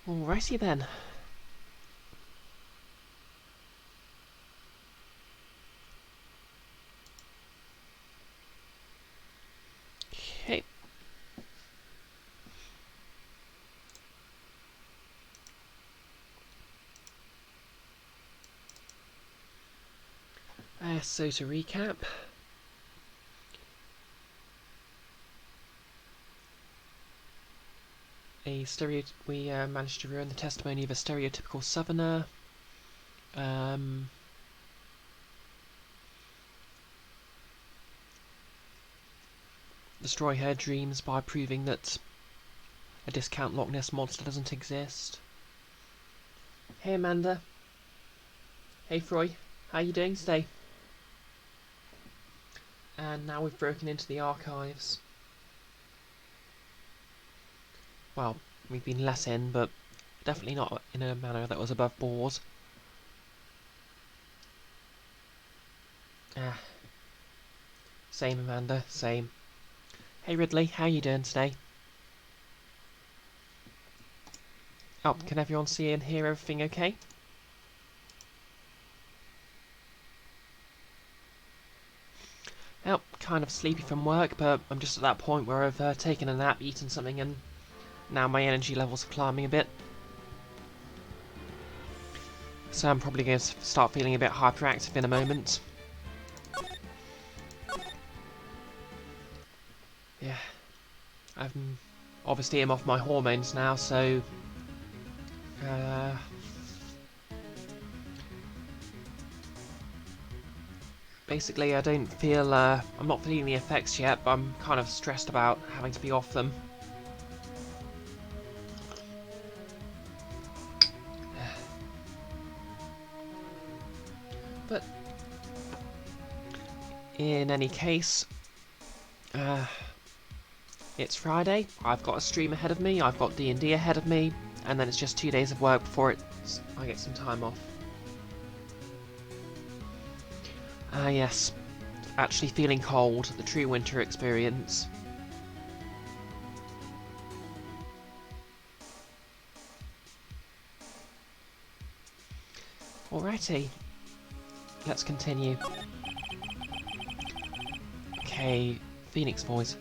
Alrighty then. Okay. So to recap, we managed to ruin the testimony of a stereotypical southerner. Destroy her dreams by proving that a discount Loch Ness monster doesn't exist. Hey Amanda. Hey Froy. How you doing today? And now we've broken into the archives. Well, we've been let in, but definitely not in a manner that was above board. Same Amanda, same. Hey Ridley, how you doing today? Oh, can everyone see and hear everything okay? Well, kind of sleepy from work, but I'm just at that point where I've taken a nap, eaten something, and now my energy levels are climbing a bit. So I'm probably going to start feeling a bit hyperactive in a moment. Yeah. Obviously I'm off my hormones now, so... basically I don't feel... I'm not feeling the effects yet, but I'm kind of stressed about having to be off them. But... in any case... it's Friday, I've got a stream ahead of me, I've got D&D ahead of me, and then it's just 2 days of work before I get some time off. Ah yes, actually feeling cold, the true winter experience. Alrighty, let's continue. Okay, Phoenix voice.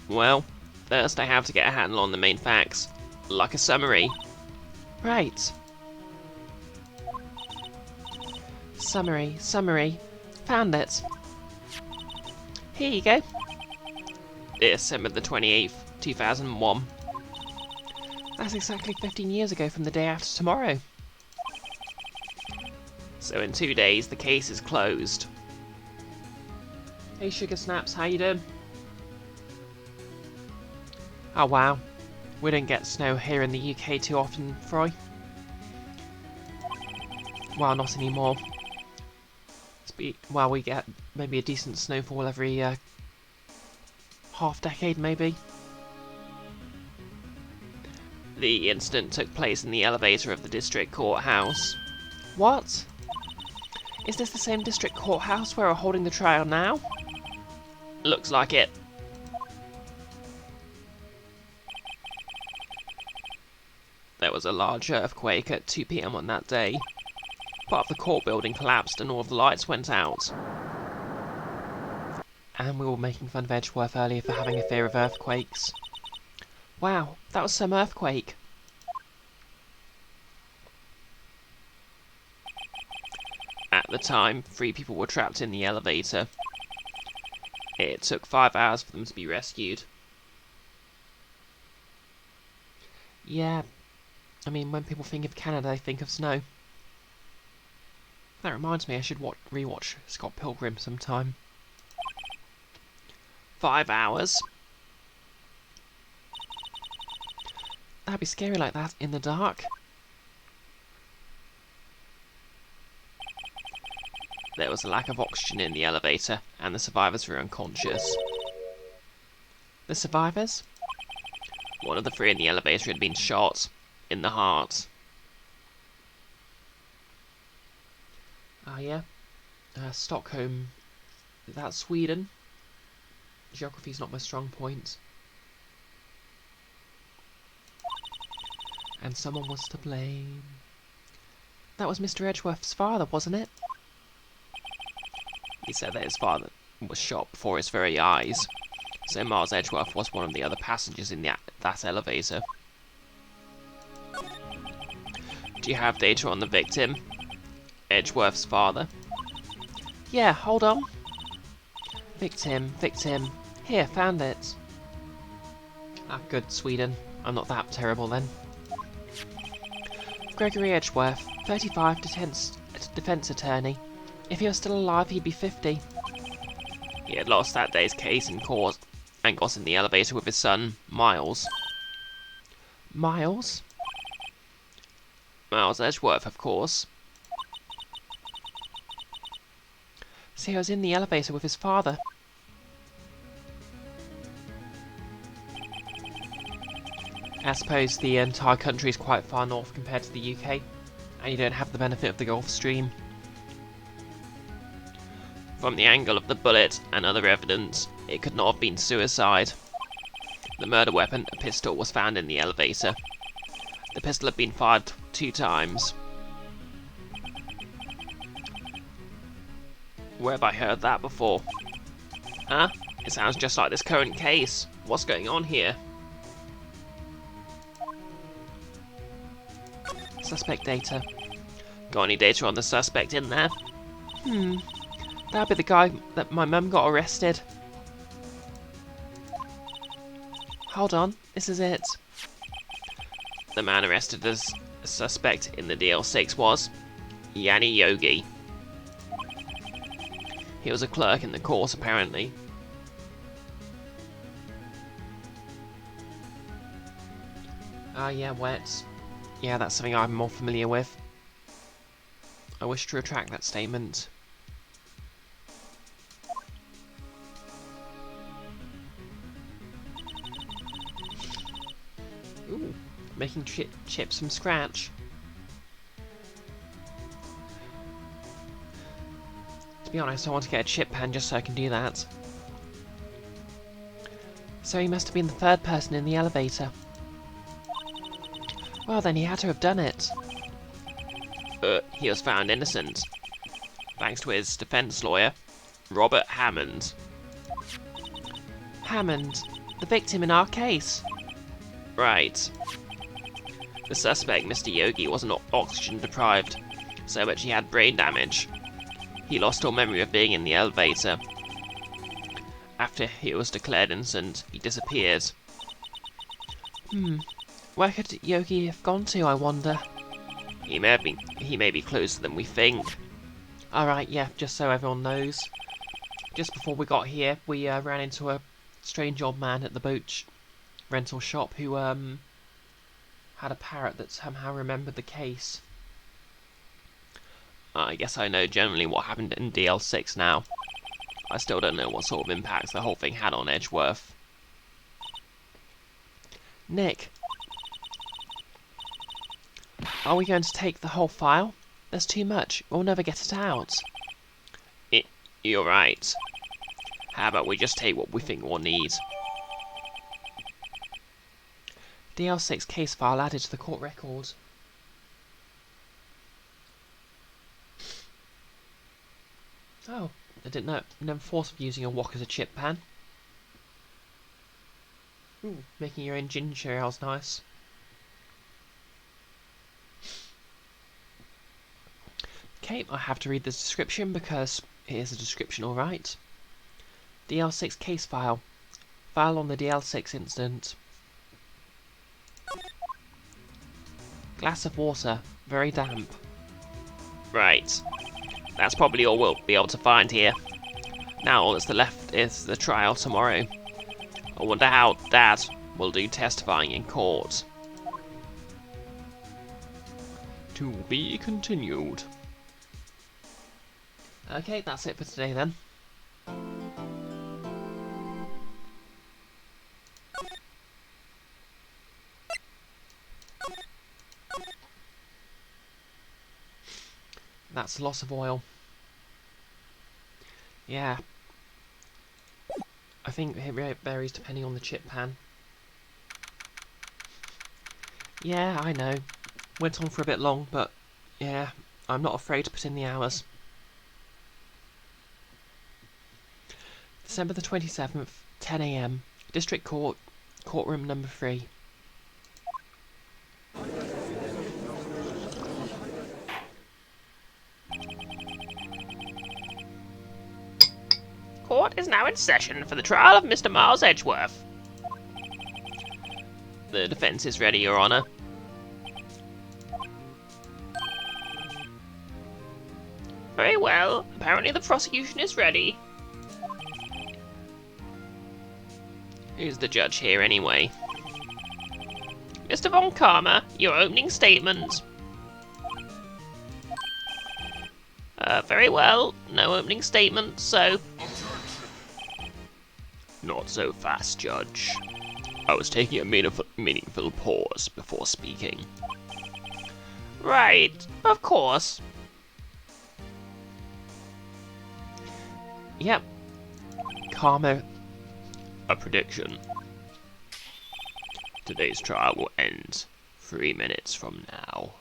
Well, first I have to get a handle on the main facts, like a summary. Right. Summary. Found it. Here you go. December the 28th, 2001. That's exactly 15 years ago from the day after tomorrow. So in 2 days, the case is closed. Hey Sugar Snaps, how you doing? Oh wow, we don't get snow here in the UK too often, Froy. Well, not anymore. Well, we get maybe a decent snowfall every half decade, maybe. The incident took place in the elevator of the district courthouse. What? Is this the same district courthouse where we're holding the trial now? Looks like it. There was a large earthquake at 2 PM on that day. Part of the court building collapsed and all of the lights went out. And we were making fun of Edgeworth earlier for having a fear of earthquakes. Wow, that was some earthquake. At the time, 3 people were trapped in the elevator. It took 5 hours for them to be rescued. Yeah, I mean, when people think of Canada, they think of snow. That reminds me, I should rewatch Scott Pilgrim sometime. 5 hours? That'd be scary like that in the dark. There was a lack of oxygen in the elevator, and the survivors were unconscious. The survivors? One of the 3 in the elevator had been shot in the heart. Ah, yeah. Stockholm. That's Sweden. Geography's not my strong point. And someone was to blame. That was Mr. Edgeworth's father, wasn't it? He said that his father was shot before his very eyes. So Miles Edgeworth was one of the other passengers in that elevator. Do you have data on the victim? Edgeworth's father? Yeah, hold on. Victim. Here, found it. Ah, good, Sweden. I'm not that terrible then. Gregory Edgeworth, 35, defense attorney. If he was still alive, he'd be 50. He had lost that day's case in court and got in the elevator with his son, Miles. Miles? Miles Edgeworth, of course. So he was in the elevator with his father. I suppose the entire country is quite far north compared to the UK, and you don't have the benefit of the Gulf Stream. From the angle of the bullet and other evidence, it could not have been suicide. The murder weapon, a pistol, was found in the elevator. The pistol had been fired 2 times. Where have I heard that before? Huh? It sounds just like this current case. What's going on here? Suspect data. Got any data on the suspect in there? That'd be the guy that my mum got arrested. Hold on, this is it. The man arrested as a suspect in the DL6 was Yanni Yogi. He was a clerk in the course, apparently. Ah, yeah, wet. Yeah, that's something I'm more familiar with. I wish to retract that statement. Ooh, making chips from scratch. To be honest, I want to get a chip pan just so I can do that. So he must have been the 3rd person in the elevator. Well then, he had to have done it. He was found innocent, thanks to his defense lawyer, Robert Hammond. Hammond, the victim in our case. Right. The suspect, Mr. Yogi, wasn't oxygen deprived, so much he had brain damage. He lost all memory of being in the elevator. After he was declared innocent, he disappeared. Where could Yogi have gone to, I wonder? He may be closer than we think. Alright, yeah, just so everyone knows. Just before we got here, we ran into a strange old man at the boat rental shop who had a parrot that somehow remembered the case. I guess I know generally what happened in DL6 now. I still don't know what sort of impacts the whole thing had on Edgeworth. Nick, are we going to take the whole file? There's too much. We'll never get it out. You're right. How about we just take what we think we'll need? DL6 case file added to the court record. Oh, I didn't know. Never thought of using a wok as a chip pan. Ooh, making your own ginger ale's nice. Okay, I have to read the description because it is a description, alright. DL6 case file. File on the DL6 incident. Glass of water. Very damp. Right. That's probably all we'll be able to find here. Now all that's left is the trial tomorrow. I wonder how Dad will do testifying in court. To be continued. Okay, that's it for today then. That's loss of oil. Yeah. I think it varies depending on the chip pan. Yeah, I know. Went on for a bit long, but yeah, I'm not afraid to put in the hours. December the 27th, 10 AM. District Court, courtroom number 3. Court is now in session for the trial of Mr. Miles Edgeworth. The defence is ready, Your Honour. Very well. Apparently the prosecution is ready. Who's the judge here, anyway? Mr. Von Karma, your opening statement. Very well. No opening statement, so... Not so fast, Judge. I was taking a meaningful pause before speaking. Right, of course. Yep. Karma. A prediction. Today's trial will end 3 minutes from now.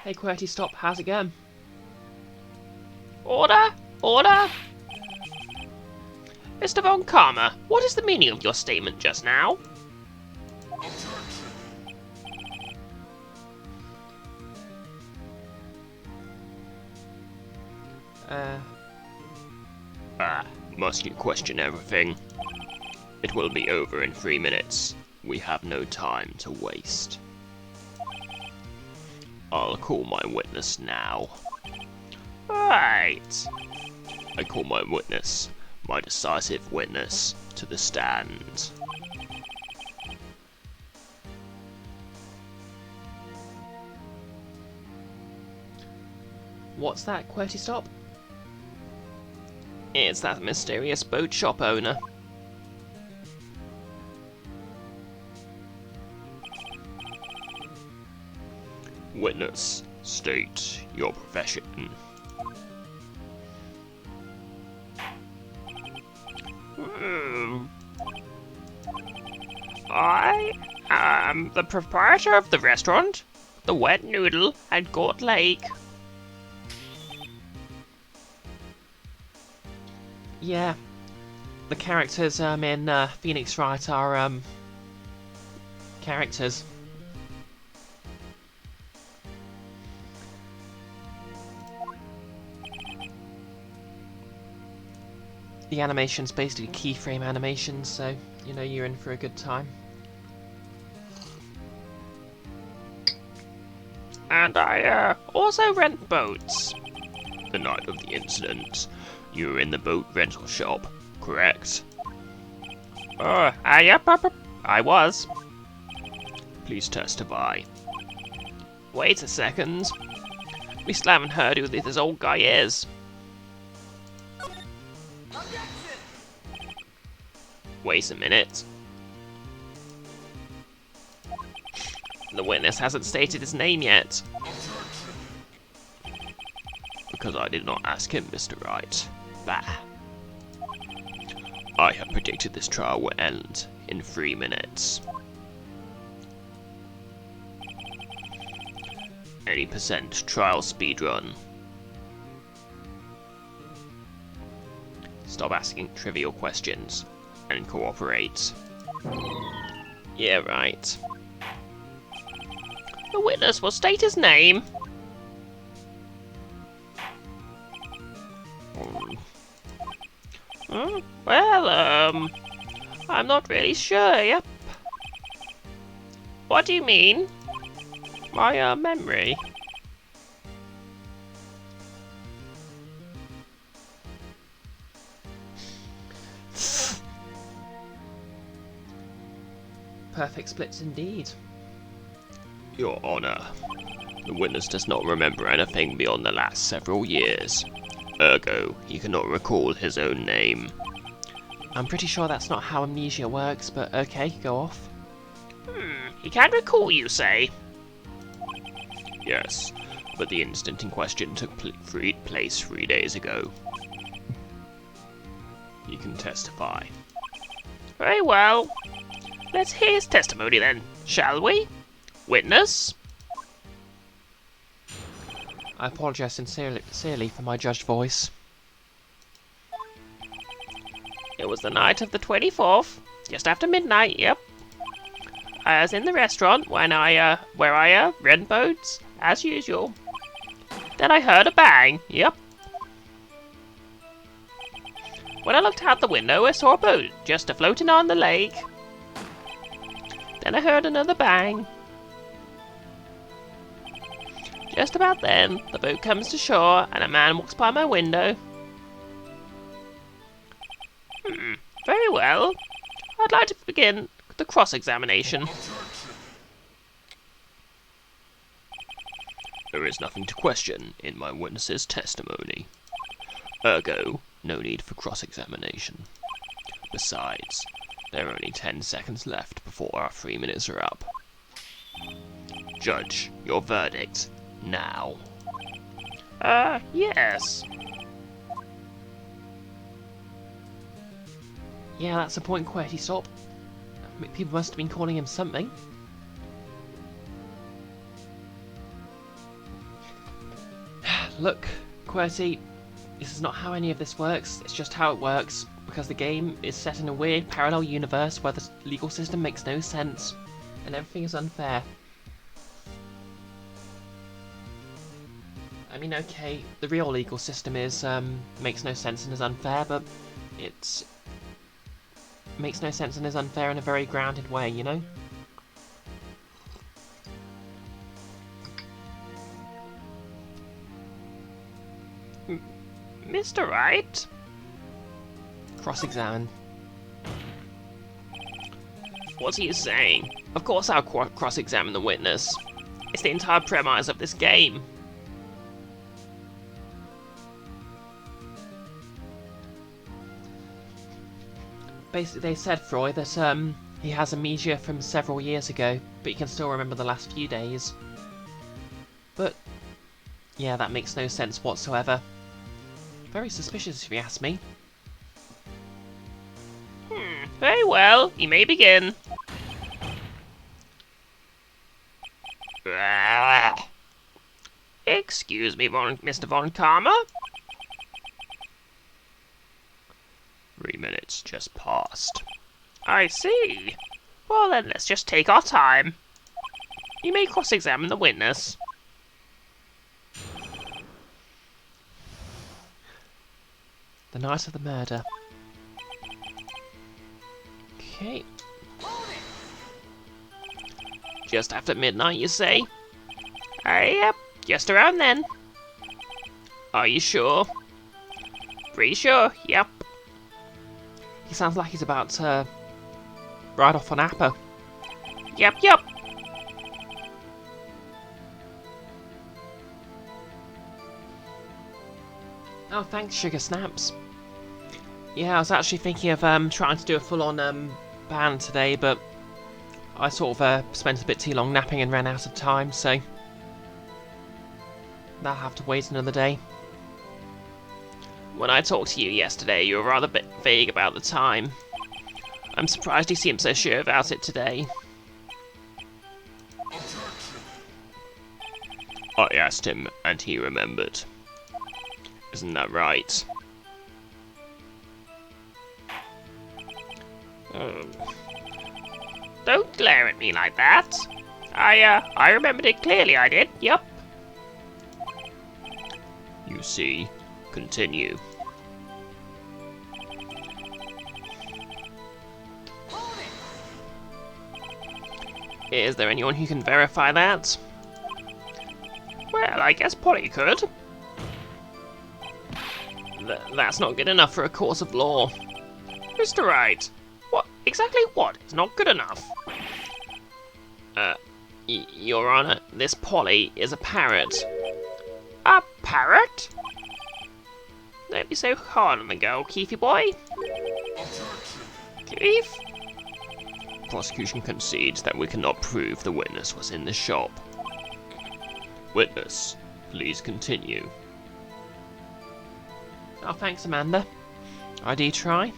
Hey QWERTY, stop. How's it going? Order! Order! Mr. Von Karma, what is the meaning of your statement just now? Must you question everything? It will be over in 3 minutes. We have no time to waste. I'll call my witness now. Right. I call my witness, my decisive witness, to the stand. What's that, QWERTY stop? It's that mysterious boat shop owner. Witness, state your profession. I am the proprietor of the restaurant, the Wet Noodle at Gort Lake. Yeah, the characters in Phoenix Wright are characters. The animation's basically keyframe animation, so you know you're in for a good time. And I also rent boats. The night of the incident, you were in the boat rental shop, correct? Yep, I was. Please testify. Wait a second. We still haven't heard who this old guy is. Wait a minute. The witness hasn't stated his name yet. Because I did not ask him, Mr. Wright. Bah. I have predicted this trial will end in 3 minutes. 80% trial speedrun. Stop asking trivial questions and cooperate. Yeah, right. The witness will state his name. Well, I'm not really sure, yep. What do you mean? My, memory. Perfect splits indeed. Your Honor, the witness does not remember anything beyond the last several years. Ergo, he cannot recall his own name. I'm pretty sure that's not how amnesia works, but okay, go off. He can't recall, you say? Yes, but the incident in question took place 3 days ago. You can testify. Very well. Let's hear his testimony then, shall we? Witness? I apologise sincerely for my judged voice. It was the night of the 24th, just after midnight, yep. I was in the restaurant when where I rent boats, as usual. Then I heard a bang, yep. When I looked out the window, I saw a boat just a-floating on the lake. Then I heard another bang. Just about then, the boat comes to shore and a man walks by my window. Very well. I'd like to begin the cross-examination. There is nothing to question in my witness's testimony. Ergo, no need for cross-examination. Besides, there are only 10 seconds left before our 3 minutes are up. Judge, your verdict, now. Yes. Yeah, that's the point, QWERTY, stop. People must have been calling him something. Look, QWERTY, this is not how any of this works, it's just how it works, because the game is set in a weird parallel universe where the legal system makes no sense, and everything is unfair. I mean, okay, the real legal system is, makes no sense and is unfair, but it's... makes no sense and is unfair in a very grounded way, you know? Mr. Wright? Cross-examine. What's he saying? Of course I'll cross-examine the witness. It's the entire premise of this game. Basically, they said, Froy, that he has amnesia from several years ago, but he can still remember the last few days. But, yeah, that makes no sense whatsoever. Very suspicious, if you ask me. Very well, you may begin. Excuse me, Mr. Von Karma. 3 minutes just passed. I see. Well then, let's just take our time. You may cross-examine the witness. The night of the murder. Okay. Just after midnight, you say? Yep, just around then. Are you sure? Pretty sure, yep. He sounds like he's about to ride off on Appa. Yep. Oh, thanks, Sugar Snaps. Yeah, I was actually thinking of trying to do a full-on ban today, but I sort of spent a bit too long napping and ran out of time, so that'll have to wait another day. When I talked to you yesterday, you were rather vague about the time. I'm surprised you seem so sure about it today. I asked him, and he remembered. Isn't that right? Don't glare at me like that. I remembered it clearly, I did, yep. You see, continue. Is there anyone who can verify that? Well, I guess Polly could. That's not good enough for a court of law. Mr. Wright, exactly what is not good enough? Your Honor, this Polly is a parrot. A parrot? Don't be so hard on the girl, Keefy boy. Keef? Prosecution concedes that we cannot prove the witness was in the shop. Witness, please continue. Oh, thanks, Amanda. I do try.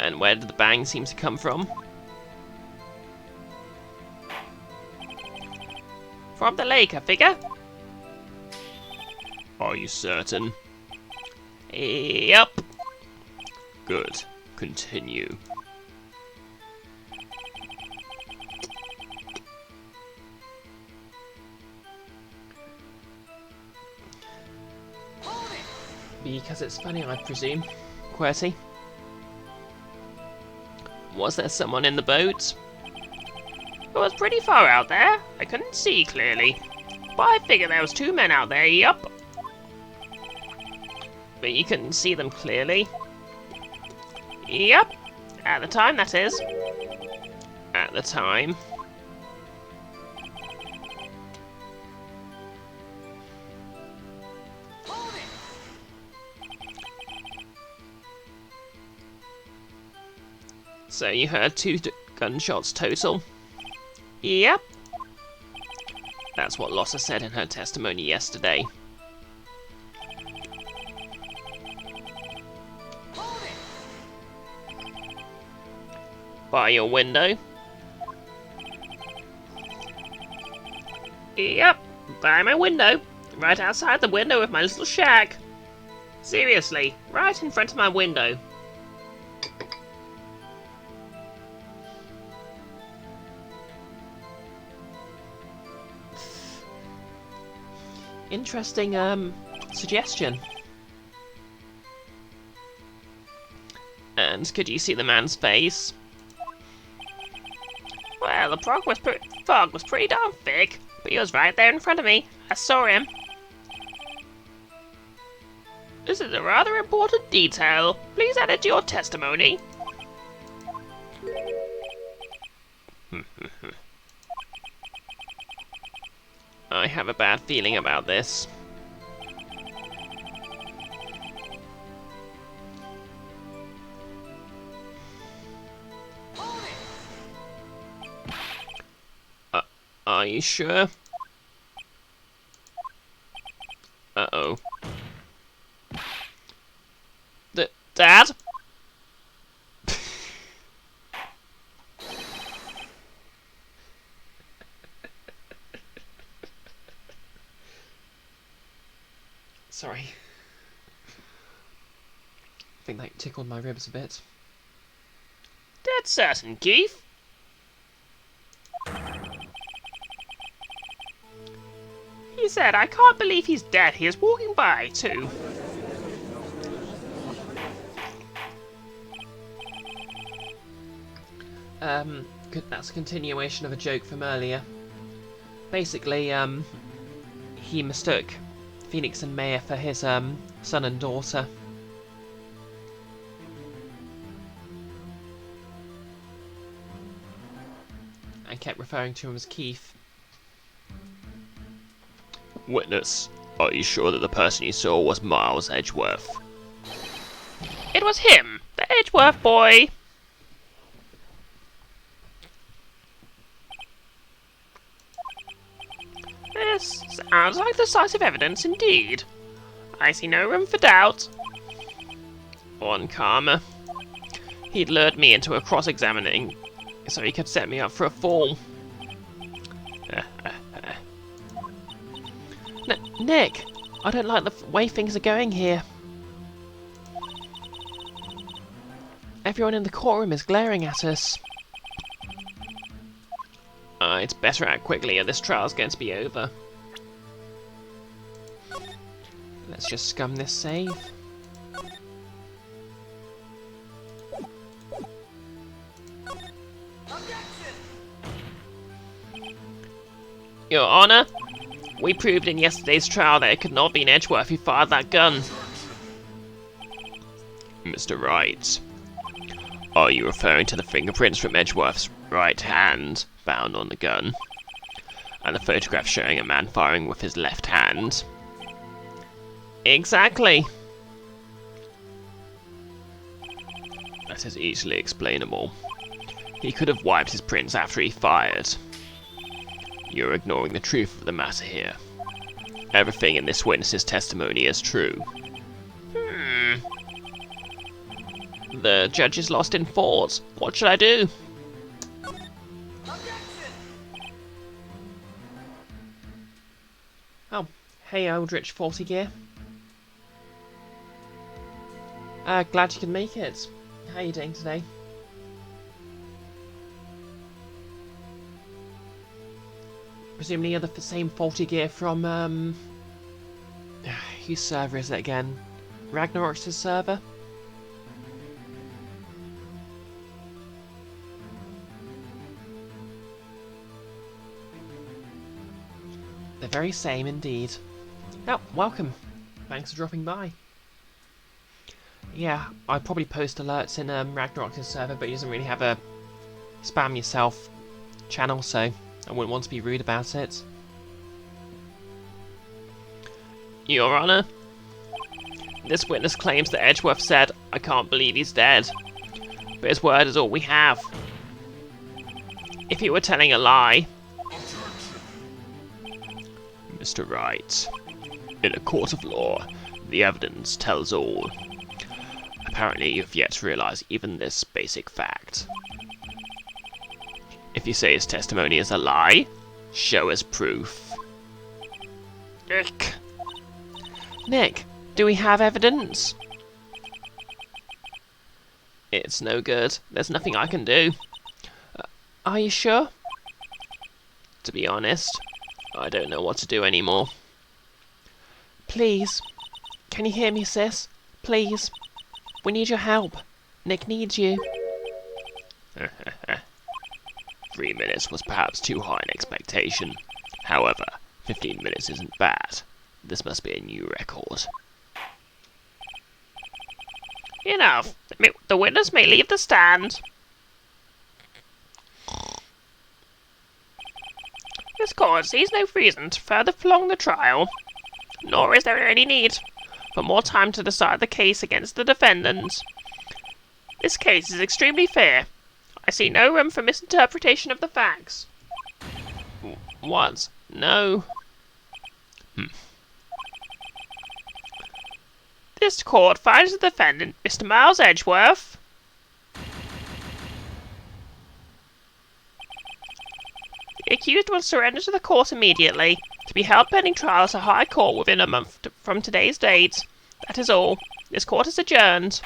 And where did the bang seem to come from? From the lake, I figure. Are you certain? Yep. Good. Continue. Because it's funny, I presume. QWERTY. Was there someone in the boat? It was pretty far out there. I couldn't see clearly. But I figure there was 2 men out there, yup. But you couldn't see them clearly. Yup. At the time, that is. At the time. So you heard 2 gunshots total? Yep. That's what Lossa said in her testimony yesterday. By your window? Yep, by my window. Right outside the window of my little shack. Seriously, right in front of my window. Interesting, suggestion. And could you see the man's face? Well, the fog was pretty darn thick, but he was right there in front of me. I saw him. This is a rather important detail. Please add it to your testimony. I have a bad feeling about this. Are you sure? Uh-oh. Dad? Sorry. I think that tickled my ribs a bit. Dead certain, Keith. He said, I can't believe he's dead. He is walking by, too. That's a continuation of a joke from earlier. Basically, he mistook Phoenix and Maya for his, son and daughter. And kept referring to him as Keith. Witness, are you sure that the person you saw was Miles Edgeworth? It was him, the Edgeworth boy! This sounds like decisive evidence indeed. I see no room for doubt. On karma. He'd lured me into a cross-examining so he could set me up for a fall. Nick, I don't like the way things are going here. Everyone in the courtroom is glaring at us. It's better act quickly or this trial's going to be over. Let's just scum this save. Your Honor, we proved in yesterday's trial that it could not be an Edgeworth who fired that gun. Mr. Wright, are you referring to the fingerprints from Edgeworth's right hand found on the gun, and the photograph showing a man firing with his left hand? Exactly. That is easily explainable. He could have wiped his prints after he fired. You're ignoring the truth of the matter here. Everything in this witness's testimony is true. The judge is lost in thought. What should I do? Oh, hey Eldritch 40 Gear. Glad you could make it. How are you doing today? Presumably you're the same 40 Gear from, whose server is it again? Ragnarok's server? The very same indeed. Oh, welcome. Thanks for dropping by. Yeah, I probably post alerts in Ragnarok's server, but he doesn't really have a spam yourself channel, so I wouldn't want to be rude about it. Your Honor, this witness claims that Edgeworth said, "I can't believe he's dead." But his word is all we have. If he were telling a lie... Mr. Wright, in a court of law, the evidence tells all. Apparently you've yet to realise even this basic fact. If you say his testimony is a lie, show us proof. Nick, do we have evidence? It's no good. There's nothing I can do. Are you sure? To be honest, I don't know what to do anymore. Please. Can you hear me, sis? Please. We need your help. Nick needs you. 3 minutes was perhaps too high an expectation. However, 15 minutes isn't bad. This must be a new record. Enough. The witness may leave the stand. This court sees no reason to further prolong the trial, nor is there any need for more time to decide the case against the defendant. This case is extremely fair. I see no room for misinterpretation of the facts. What? No. This court finds the defendant, Mr. Miles Edgeworth, the accused will surrender to the court immediately, to be held pending trial at a high court within a month from today's date. That is all. This court is adjourned.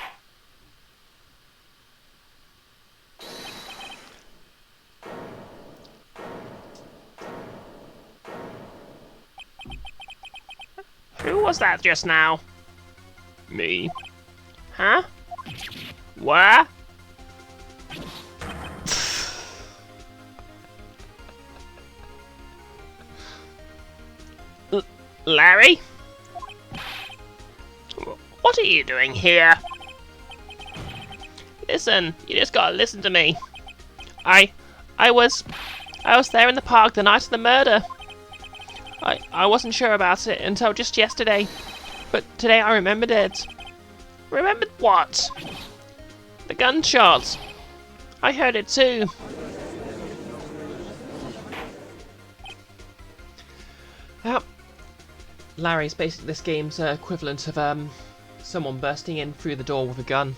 Who was that just now? Me. Huh? Where? Larry? What are you doing here? Listen, you just gotta listen to me. I was there in the park the night of the murder. I wasn't sure about it until just yesterday, but today I remembered it. Remembered what? The gunshots. I heard it too. Well, Larry's basically this game's equivalent of someone bursting in through the door with a gun.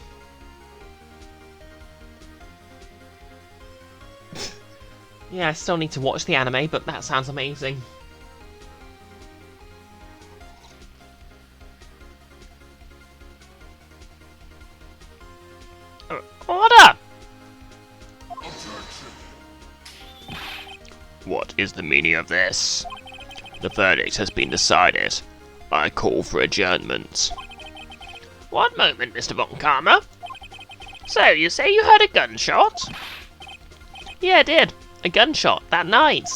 Yeah, I still need to watch the anime, but that sounds amazing. Order! What is the meaning of this? The verdict has been decided. I call for adjournment. One moment, Mr. Von Karma. So, you say you heard a gunshot? Yeah, I did. A gunshot, that night.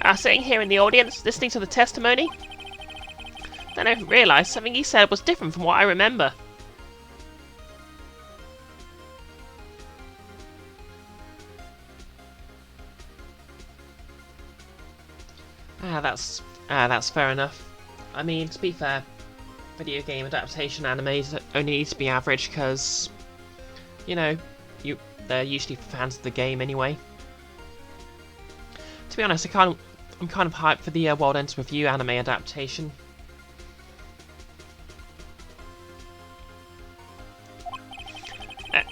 I was sitting here in the audience, listening to the testimony. Then I realised something he said was different from what I remember. That's fair enough. I mean, to be fair, video game adaptation animes only need to be average because, you know, they're usually fans of the game anyway. To be honest, I'm kind of hyped for the World Ends With You anime adaptation.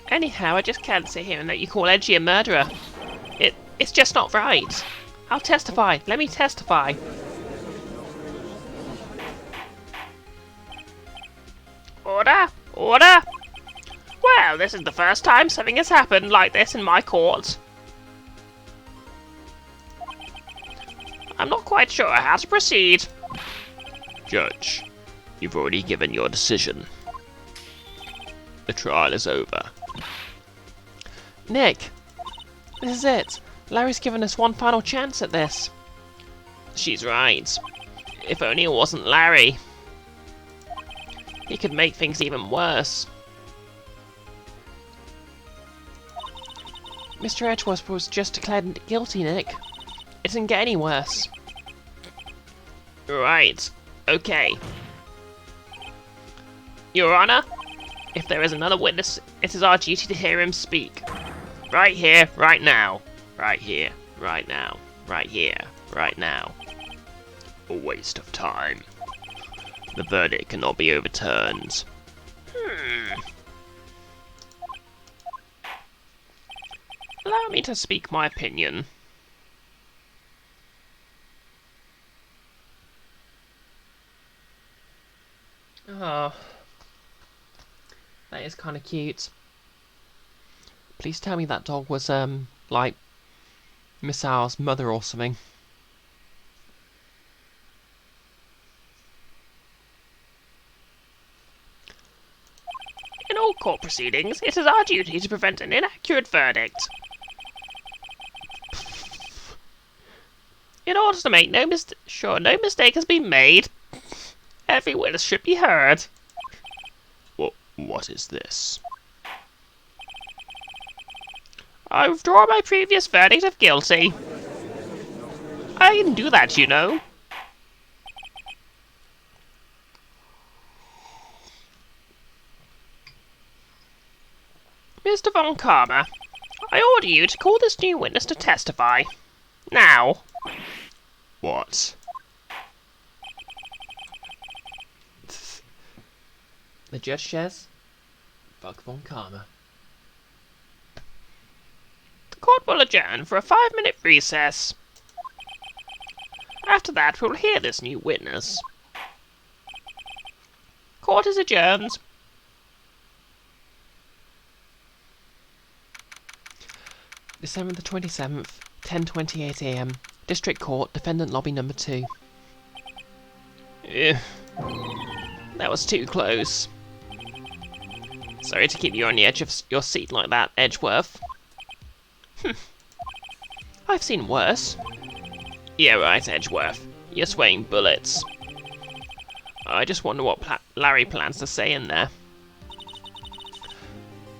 Anyhow, I just can't sit here and let you call Edgy a murderer. It's just not right. I'll testify. Let me testify. Order! Order! Well, this is the first time something has happened like this in my court. I'm not quite sure how to proceed. Judge, you've already given your decision. The trial is over. Nick, this is it. Larry's given us one final chance at this. She's right. If only it wasn't Larry. He could make things even worse. Mr. Edgeworth was just declared guilty, Nick. It didn't get any worse. Right. Okay. Your Honor, if there is another witness, it is our duty to hear him speak. Right here, right now. Right here, right now. Right here, right now. A waste of time. The verdict cannot be overturned. Allow me to speak my opinion. Oh, that is kind of cute. Please tell me that dog was, like, Miss Owl's mother or something. In all court proceedings, it is our duty to prevent an inaccurate verdict. In order to make no mistake has been made, every witness should be heard. What is this? I withdraw my previous verdict of guilty. I can do that, you know. Mr. Von Karma, I order you to call this new witness to testify. Now. What? The judge says, fuck Von Karma. The court will adjourn for a 5-minute recess. After that, we'll hear this new witness. Court is adjourned. December the 27th, 10:28 AM. District Court, Defendant Lobby Number 2. That was too close. Sorry to keep you on the edge of your seat like that, Edgeworth. I've seen worse. Yeah, right, Edgeworth. You're swaying bullets. I just wonder what Larry plans to say in there.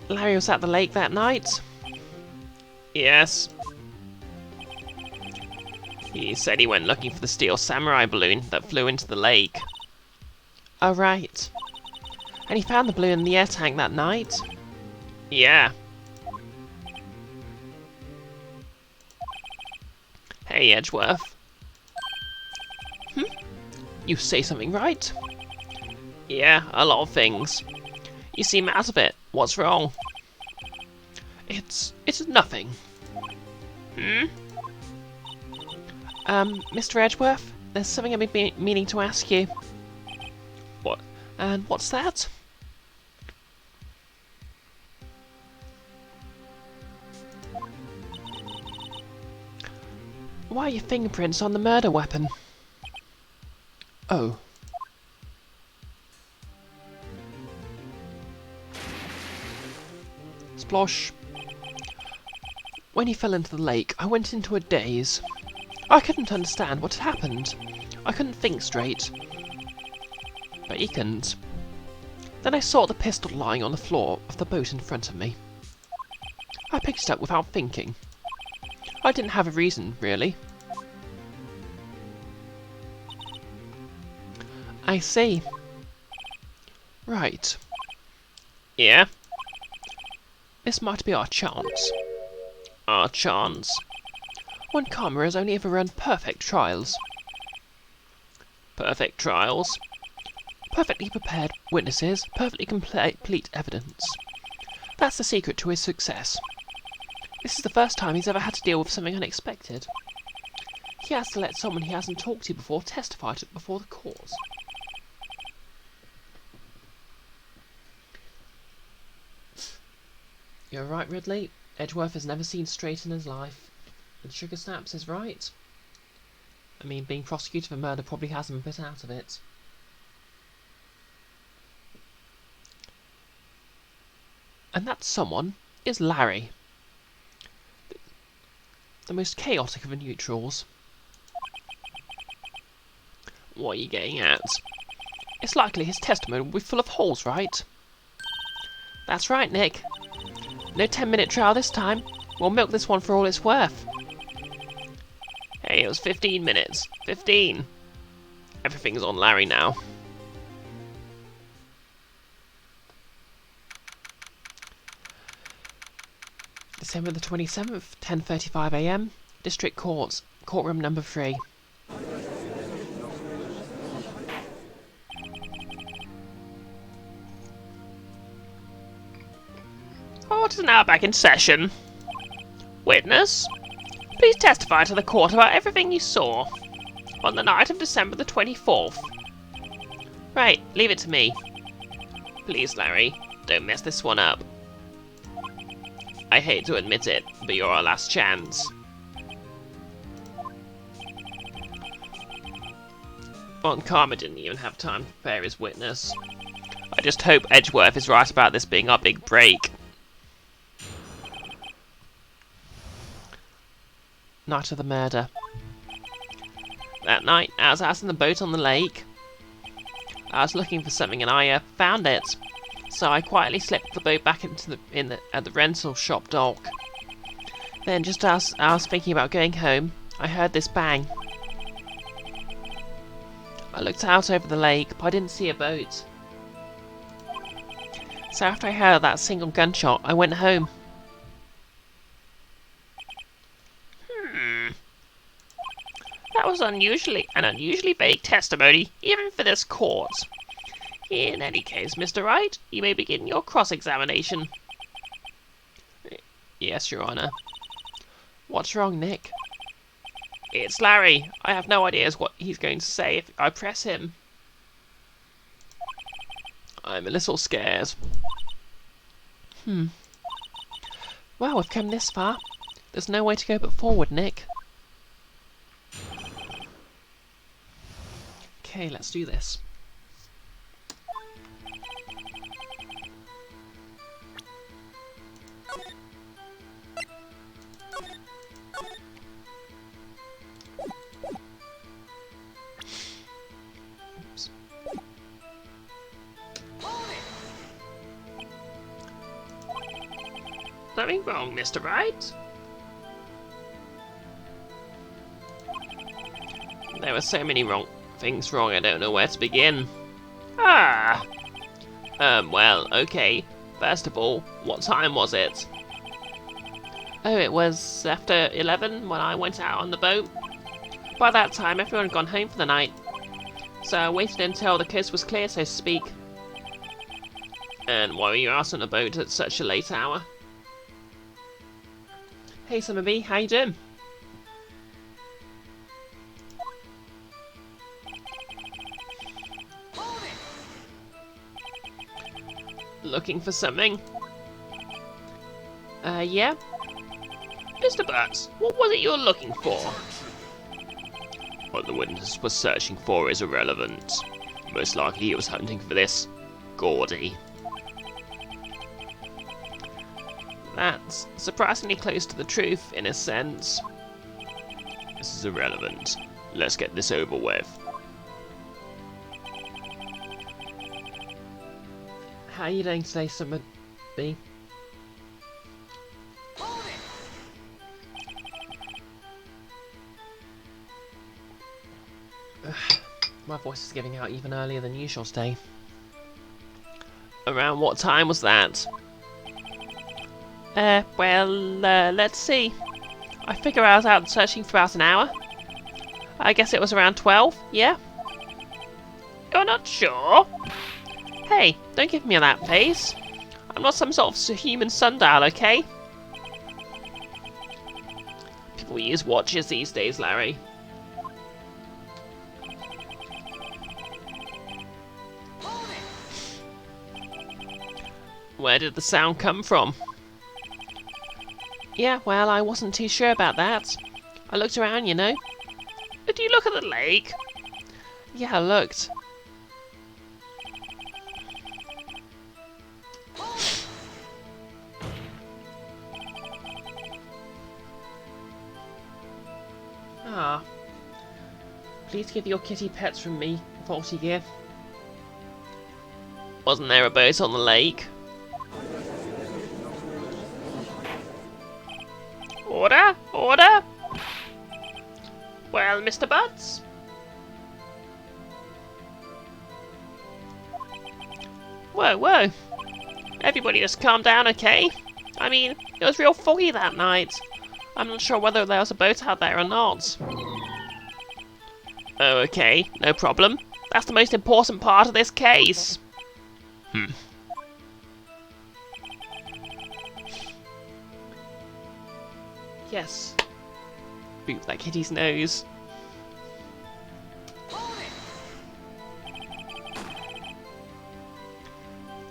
Larry was at the lake that night? Yes. He said he went looking for the steel samurai balloon that flew into the lake. Oh, right. And he found the balloon in the air tank that night? Yeah. Hey, Edgeworth. You say something right? Yeah, a lot of things. You seem out of it. What's wrong? It's nothing. Mr. Edgeworth, there's something I've been meaning to ask you. What? And what's that? Why are your fingerprints on the murder weapon? Oh. Splosh. When he fell into the lake, I went into a daze. I couldn't understand what had happened. I couldn't think straight. But he couldn't. Then I saw the pistol lying on the floor of the boat in front of me. I picked it up without thinking. I didn't have a reason, really. I see. Right. Yeah? This might be our chance. Our chance? One Karma has only ever run perfect trials. Perfect trials? Perfectly prepared witnesses, perfectly complete evidence. That's the secret to his success. This is the first time he's ever had to deal with something unexpected. He has to let someone he hasn't talked to before testify before the court. You're right, Ridley. Edgeworth has never seen straight in his life. And Sugar Snaps is right. I mean, being prosecuted for murder probably has him a bit out of it. And that someone is Larry. The most chaotic of the neutrals. What are you getting at? It's likely his testimony will be full of holes, right? That's right, Nick. No 10-minute trial this time. We'll milk this one for all it's worth. Hey, it was 15 minutes. 15. Everything's on Larry now. December the 27th, 10:35 AM. District Court, courtroom number 3. Court is now back in session. Witness, please testify to the court about everything you saw on the night of December the 24th. Right, leave it to me. Please, Larry, don't mess this one up. I hate to admit it, but you're our last chance. Von Karma didn't even have time to prepare his witness. I just hope Edgeworth is right about this being our big break. Night of the murder. That night, I was out in the boat on the lake. I was looking for something and I found it. So I quietly slipped the boat back into at the rental shop dock. Then, just as I was thinking about going home, I heard this bang. I looked out over the lake, but I didn't see a boat. So after I heard that single gunshot, I went home. That was an unusually vague testimony, even for this court. In any case, Mr. Wright, you may begin your cross-examination. Yes, Your Honour. What's wrong, Nick? It's Larry. I have no idea what he's going to say if I press him. I'm a little scared. Well, we've come this far. There's no way to go but forward, Nick. Okay, let's do this. Oops. Something wrong, Mr. Wright? There were so many things wrong, I don't know where to begin. Well, okay. First of all, what time was it? Oh, it was after 11 when I went out on the boat. By that time, everyone had gone home for the night. So I waited until the coast was clear, so to speak. And why were you out on the boat at such a late hour? Hey, Summerby, how you doing? Looking for something? Yeah? Mr. Butts, what was it you were looking for? What the witness was searching for is irrelevant. Most likely he was hunting for this Gordy. That's surprisingly close to the truth, in a sense. This is irrelevant. Let's get this over with. How are you doing today, Summer B? My voice is giving out even earlier than usual today. Around what time was that? Let's see. I figure I was out searching for about an hour. I guess it was around 12, yeah? You're not sure? Hey, don't give me that face. I'm not some sort of human sundial, okay? People use watches these days, Larry. Where did the sound come from? Yeah, well, I wasn't too sure about that. I looked around, you know. Did you look at the lake? Yeah, I looked. Ah. Please give your kitty pets from me, Faulty Gear. Wasn't there a boat on the lake? Order? Order? Well, Mr. Butts? Whoa, whoa. Everybody just calm down, okay? I mean, it was real foggy that night. I'm not sure whether there was a boat out there or not. Oh, okay. No problem. That's the most important part of this case. Yes. Boop that kitty's nose.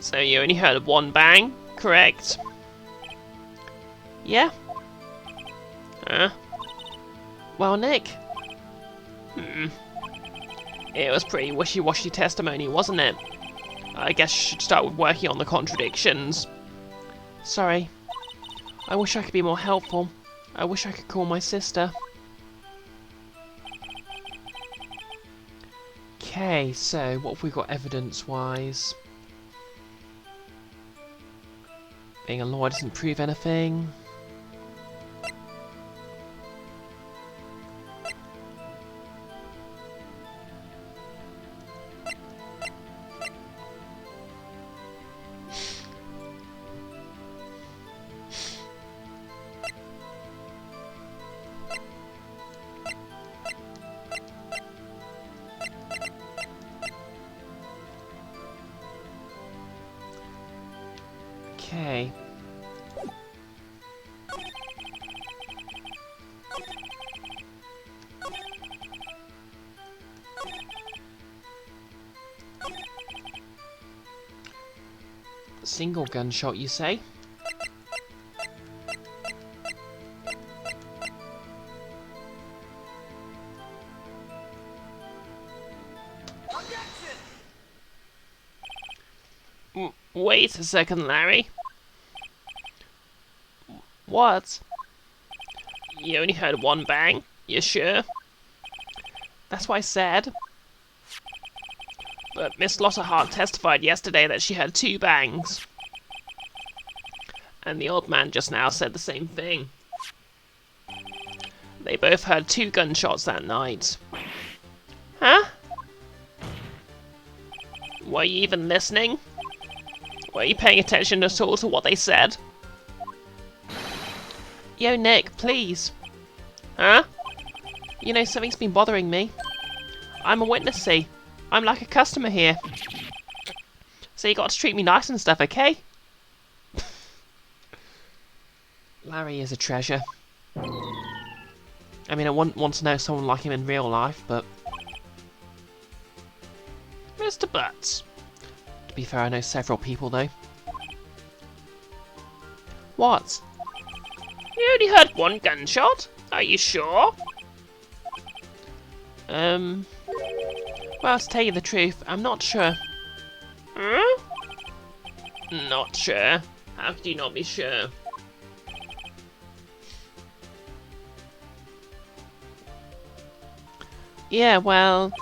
So you only heard one bang, correct? Yeah? Huh? Well, Nick. It was pretty wishy-washy testimony, wasn't it? I guess you should start with working on the contradictions. Sorry. I wish I could be more helpful. I wish I could call my sister. Okay, so what have we got evidence-wise? Being a lawyer doesn't prove anything. Okay. Single gunshot, you say? Wait a second, Larry. What? You only heard one bang? You sure? That's what I said. But Miss Lotterheart testified yesterday that she heard 2 bangs. And the old man just now said the same thing. They both heard 2 gunshots that night. Huh? Were you even listening? Were you paying attention at all to what they said? Yo, Nick, please. Huh? You know, something's been bothering me. I'm a witness, see? I'm like a customer here. So you got to treat me nice and stuff, okay? Larry is a treasure. I mean, I wouldn't want to know someone like him in real life, but... Mr. Butts. To be fair, I know several people, though. What? You only heard 1 gunshot? Are you sure? Well, to tell you the truth, I'm not sure. Huh? Not sure? How could you not be sure? Yeah, well...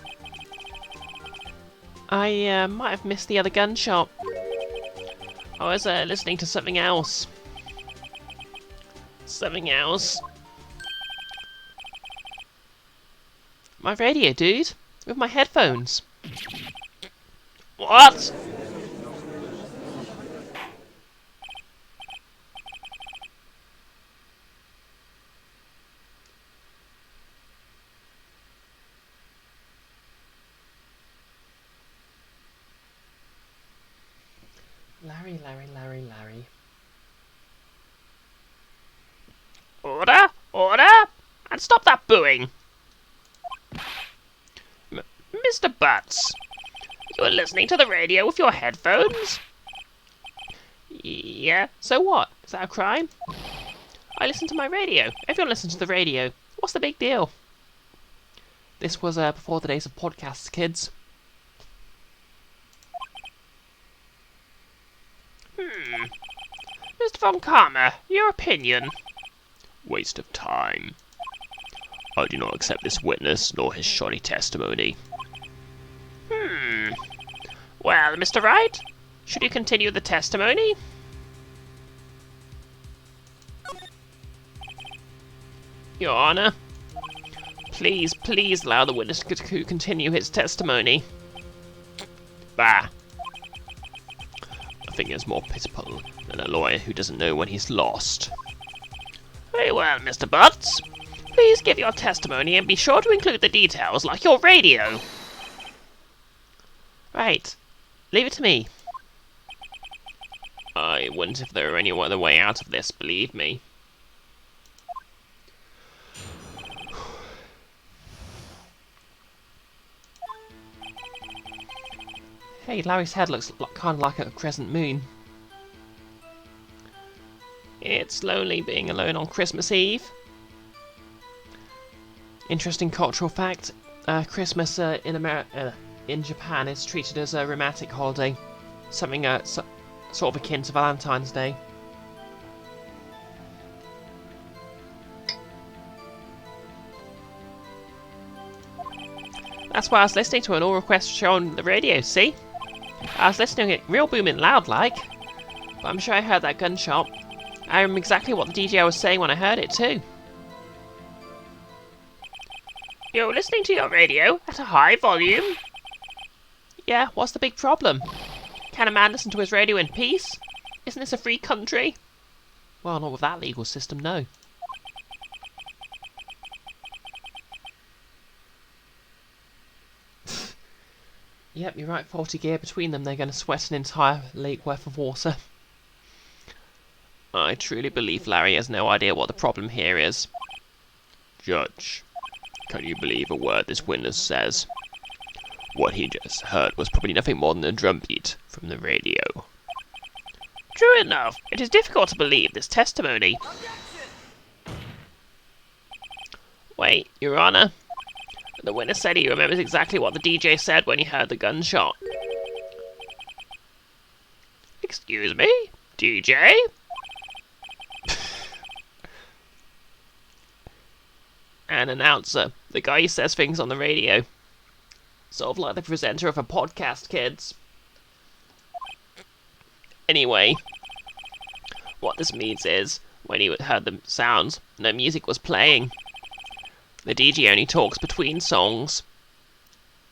I might have missed the other gunshot. I was listening to something else. Something else. My radio, dude. With my headphones. What? Larry, Larry, Larry, Larry. Order! Order! And stop that booing! Mr. Butts, you're listening to the radio with your headphones? Yeah, so what? Is that a crime? I listen to my radio. Everyone listens to the radio. What's the big deal? This was before the days of podcasts, kids. Mr. Von Karma, your opinion? Waste of time. I do not accept this witness, nor his shoddy testimony. Well, Mr. Wright, should you continue the testimony? Your Honor, please allow the witness to continue his testimony. Bah. Nothing is more pitiful than a lawyer who doesn't know when he's lost. Very well, Mr. Butts. Please give your testimony and be sure to include the details like your radio. Right. Leave it to me. I wonder if there are any other way out of this, believe me. Hey, Larry's head looks kind of like a crescent moon. It's lonely being alone on Christmas Eve. Interesting cultural fact, Christmas in Japan is treated as a romantic holiday. Something sort of akin to Valentine's Day. That's why I was listening to an all request show on the radio, see? I was listening it real booming loud like. But I'm sure I heard that gunshot. I remember exactly what the DJ was saying when I heard it too. You're listening to your radio at a high volume? Yeah, what's the big problem? Can a man listen to his radio in peace? Isn't this a free country? Well, not with that legal system, no. Yep, you're right, 40 gear between them, they're going to sweat an entire lake worth of water. I truly believe Larry has no idea what the problem here is. Judge, can you believe a word this witness says? What he just heard was probably nothing more than a drumbeat from the radio. True enough, it is difficult to believe this testimony. Wait, Your Honor. The witness said he remembers exactly what the DJ said when he heard the gunshot. Excuse me? DJ? An announcer. The guy who says things on the radio. Sort of like the presenter of a podcast, kids. Anyway, what this means is, when he heard the sounds, no music was playing. The DJ only talks between songs.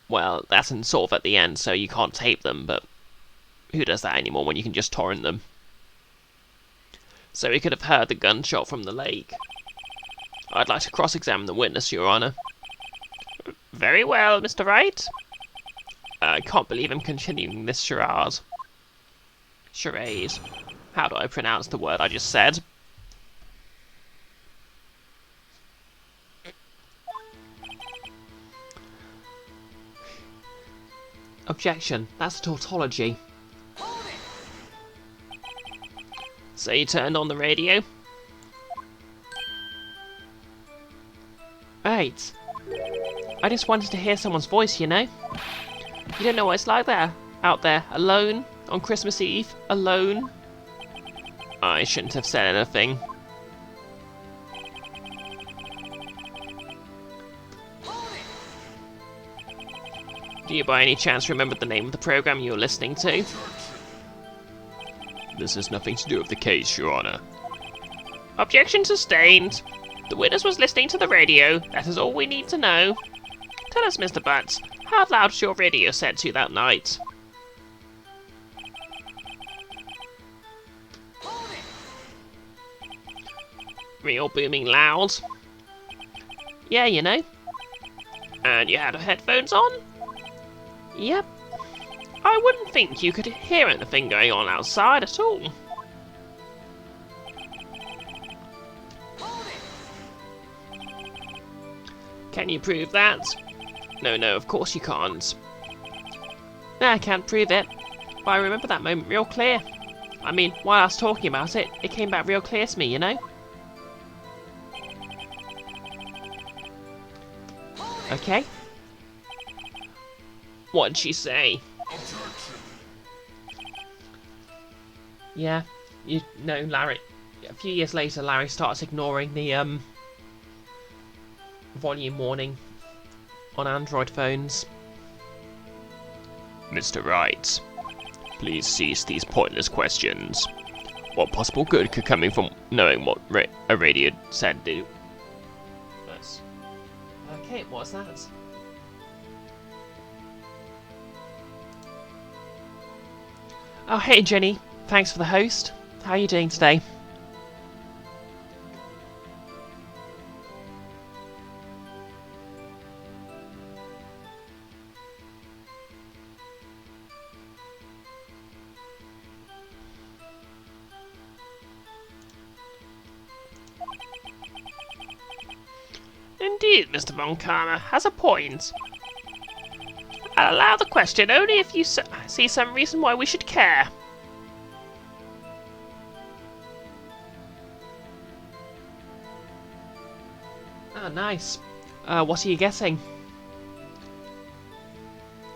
Well, that's sort of at the end, so you can't tape them, but who does that anymore when you can just torrent them? So he could have heard the gunshot from the lake. I'd like to cross-examine the witness, Your Honor. Very well, Mr. Wright. I can't believe I'm continuing this charade. Charade. How do I pronounce the word I just said? Objection. That's a tautology. So you turned on the radio? Right. I just wanted to hear someone's voice, you know? You don't know what it's like there, out there, alone, on Christmas Eve, alone. I shouldn't have said anything. Do you by any chance remember the name of the program you were listening to? This has nothing to do with the case, Your Honor. Objection sustained. The witness was listening to the radio. That is all we need to know. Tell us, Mr. Butts, how loud was your radio set to that night? Real booming loud? Yeah, you know. And you had headphones on? Yep. I wouldn't think you could hear anything going on outside at all. Can you prove that? No, of course you can't. No, I can't prove it. But I remember that moment real clear. I mean, while I was talking about it, it came back real clear to me, you know? Okay. What did she say? Yeah, you know, Larry. A few years later, Larry starts ignoring the volume warning on Android phones. Mr. Wright, please cease these pointless questions. What possible good could coming from knowing what a radio said do? Nice. Okay, what's that? Oh, hey Jenny. Thanks for the host. How are you doing today? Indeed, Mr. Von Karma has a point. I'll allow the question only if you see some reason why we should care. Oh, nice. What are you getting?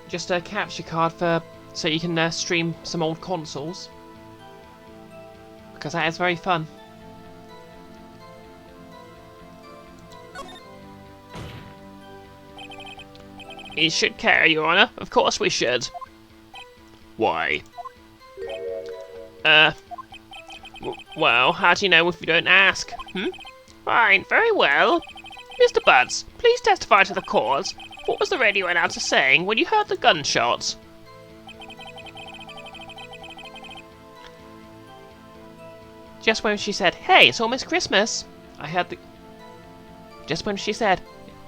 Just a capture card so you can stream some old consoles. Because that is very fun. We should care, Your Honor. Of course we should. Why? Well, how do you know if you don't ask? Fine, very well. Mr. Buds, please testify to the court. What was the radio announcer saying when you heard the gunshots? Just when she said, "Hey, it's almost Christmas," I heard the... Just when she said,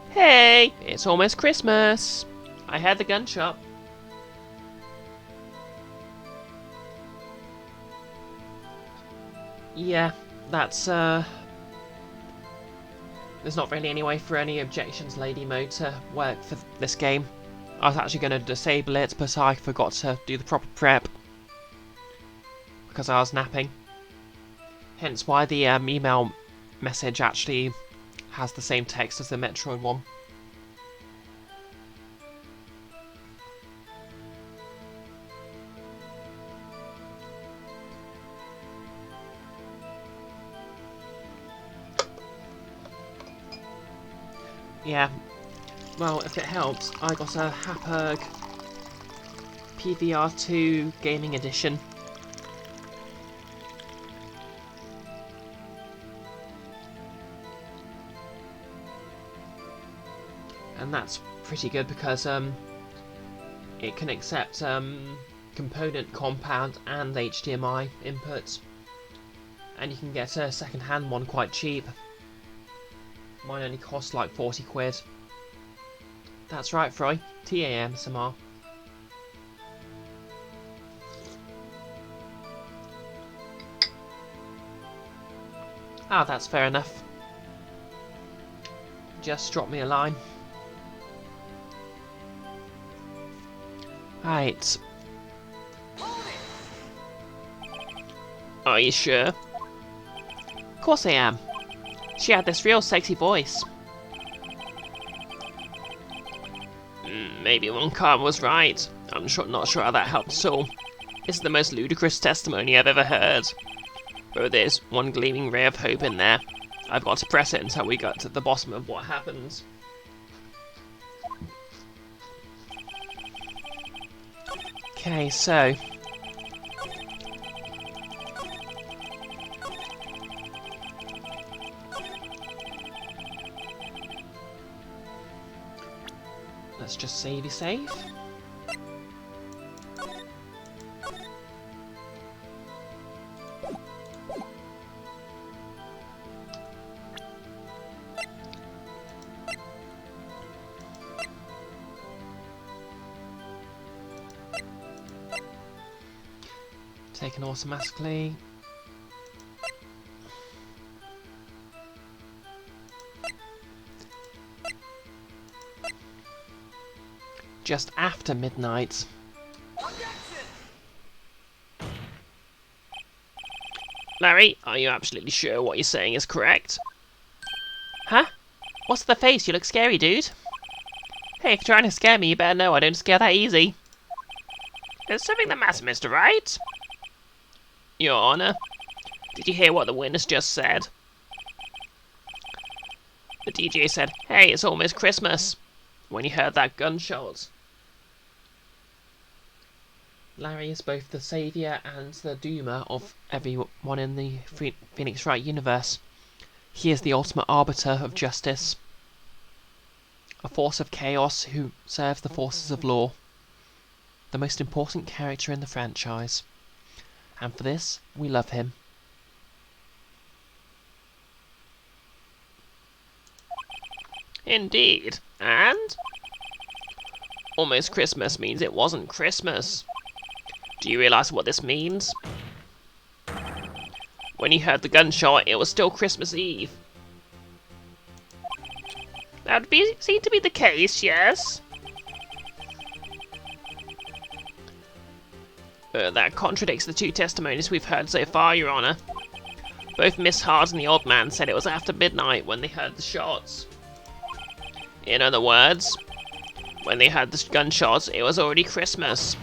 "Hey, it's almost Christmas," I heard the gunshot. Yeah, that's, there's not really any way for any objections lady mode to work for this game. I was actually going to disable it, but I forgot to do the proper prep. Because I was napping. Hence why the email message actually has the same text as the Metroid one. Yeah, well, if it helps, I got a Hapag PWR2 Gaming Edition. And that's pretty good because it can accept component, compound and HDMI inputs. And you can get a second-hand one quite cheap. Mine only cost like 40 quid. That's right, Froy. TAMSMR. Ah, that's fair enough. Just drop me a line. Right. Are you sure? Of course I am. She had this real sexy voice. Maybe one Karma was right. I'm not sure how that helped at all. This is the most ludicrous testimony I've ever heard. But there's one gleaming ray of hope in there. I've got to press it until we get to the bottom of what happens. Okay, so... let's just save your save. Taken automatically. just after midnight. Larry, are you absolutely sure what you're saying is correct? Huh? What's the face? You look scary, dude. Hey, if you're trying to scare me, you better know I don't scare that easy. There's something the matter, Mr. Wright. Your Honor, did you hear what the witness just said? The DJ said, "Hey, it's almost Christmas," when he heard that gunshot. Larry is both the saviour and the doomer of everyone in the Phoenix Wright universe. He is the ultimate arbiter of justice. A force of chaos who serves the forces of law. The most important character in the franchise. And for this, we love him. Indeed. And? Almost Christmas means it wasn't Christmas. Do you realise what this means? When you heard the gunshot, it was still Christmas Eve. That would seem to be the case, yes? That contradicts the two testimonies we've heard so far, Your Honour. Both Miss Hart and the old man said it was after midnight when they heard the shots. In other words, when they heard the gunshots, it was already Christmas.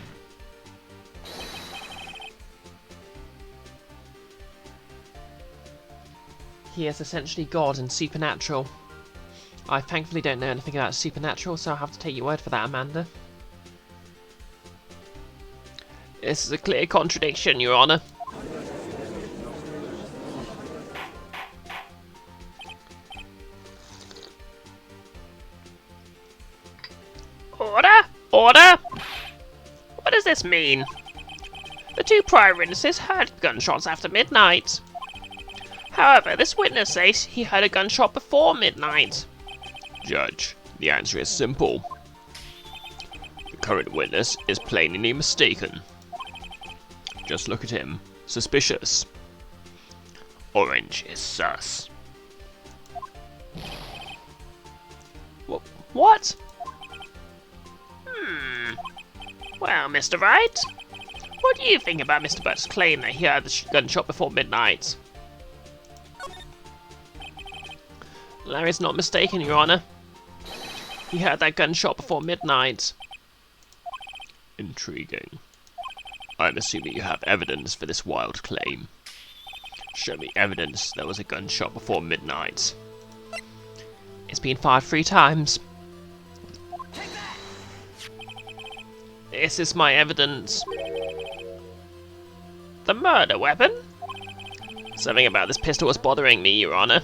He is essentially God and supernatural. I thankfully don't know anything about supernatural, so I'll have to take your word for that, Amanda. This is a clear contradiction, Your Honour. Order! Order! What does this mean? The two prior witnesses heard gunshots after midnight. However, this witness says he heard a gunshot before midnight. Judge, the answer is simple. The current witness is plainly mistaken. Just look at him. Suspicious. Orange is sus. What? Well, Mr. Wright, what do you think about Mr. Butt's claim that he heard the gunshot before midnight? Larry's not mistaken, Your Honour. He heard that gunshot before midnight. Intriguing. I'm assuming you have evidence for this wild claim. Show me evidence there was a gunshot before midnight. It's been fired 3 times. This is my evidence. The murder weapon? Something about this pistol was bothering me, Your Honour.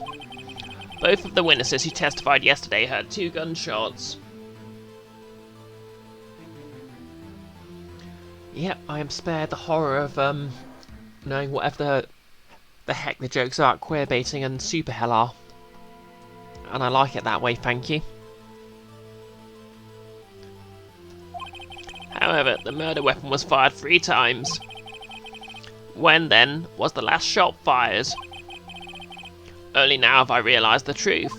Both of the witnesses who testified yesterday heard 2 gunshots. Yep, I am spared the horror of knowing whatever the heck the jokes about queerbaiting and super hell are. And I like it that way, thank you. However, the murder weapon was fired 3 times. When then was the last shot fired? Only now have I realised the truth.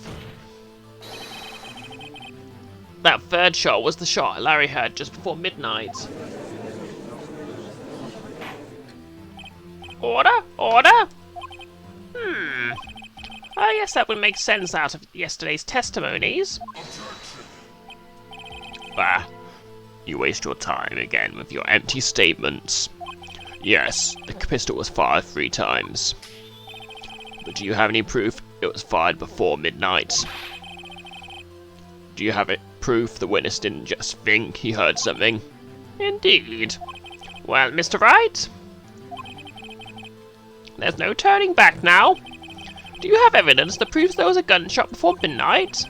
That 3rd shot was the shot Larry heard just before midnight. Order? Order? I guess that would make sense out of yesterday's testimonies. Bah. You waste your time again with your empty statements. Yes, the pistol was fired 3 times. But do you have any proof it was fired before midnight? Do you have proof the witness didn't just think he heard something? Indeed. Well, Mr. Wright, there's no turning back now. Do you have evidence that proves there was a gunshot before midnight?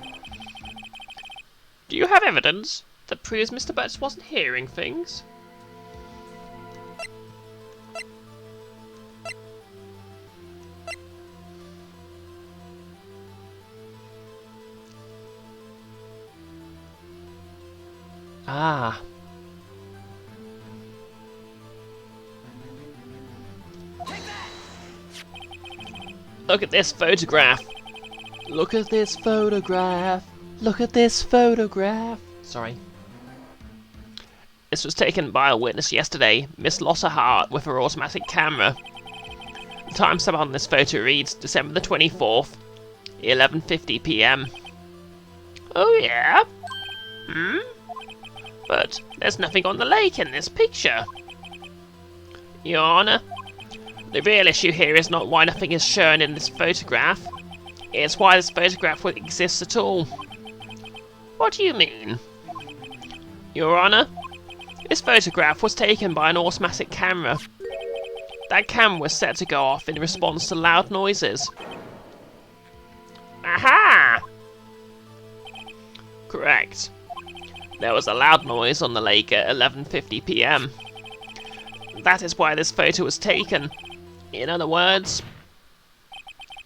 Do you have evidence that proves Mr. Butts wasn't hearing things? Ah. Look at this photograph. Look at this photograph. Look at this photograph. Sorry. This was taken by a witness yesterday, Miss Lotterhart, with her automatic camera. The timestamp on this photo reads December the 24th, 11:50 p.m. Oh yeah? But there's nothing on the lake in this picture. Your Honour, the real issue here is not why nothing is shown in this photograph. It's why this photograph exists at all. What do you mean? Your Honour, this photograph was taken by an automatic camera. That camera was set to go off in response to loud noises. Aha! Correct. There was a loud noise on the lake at 11:50 p.m. That is why this photo was taken. In other words,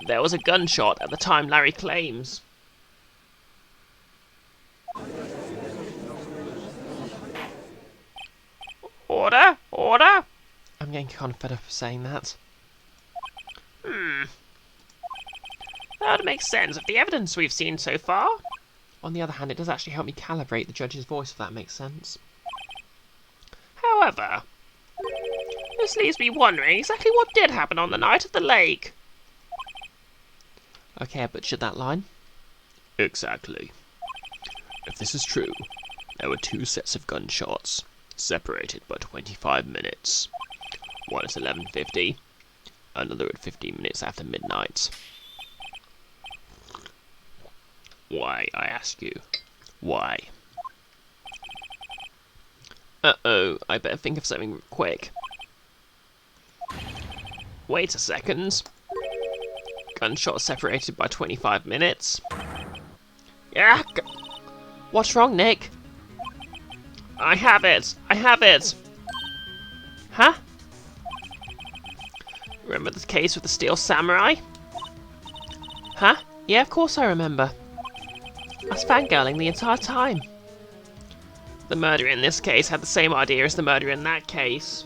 there was a gunshot at the time Larry claims. Order! Order! I'm getting kind of fed up of saying that. That would make sense of the evidence we've seen so far. On the other hand, it does actually help me calibrate the judge's voice, if that makes sense. However, this leaves me wondering exactly what did happen on the night of the lake. Okay, I butchered that line. Exactly. If this is true, there were two sets of gunshots, separated by 25 minutes. One at 11:50, another at 15 minutes after midnight. Why, I ask you? Why? Uh-oh, I better think of something quick. Wait a second. Gunshot separated by 25 minutes. Yeah. What's wrong, Nick? I have it! I have it! Huh? Remember the case with the Steel Samurai? Huh? Yeah, of course I remember. I was fangirling the entire time. The murderer in this case had the same idea as the murderer in that case.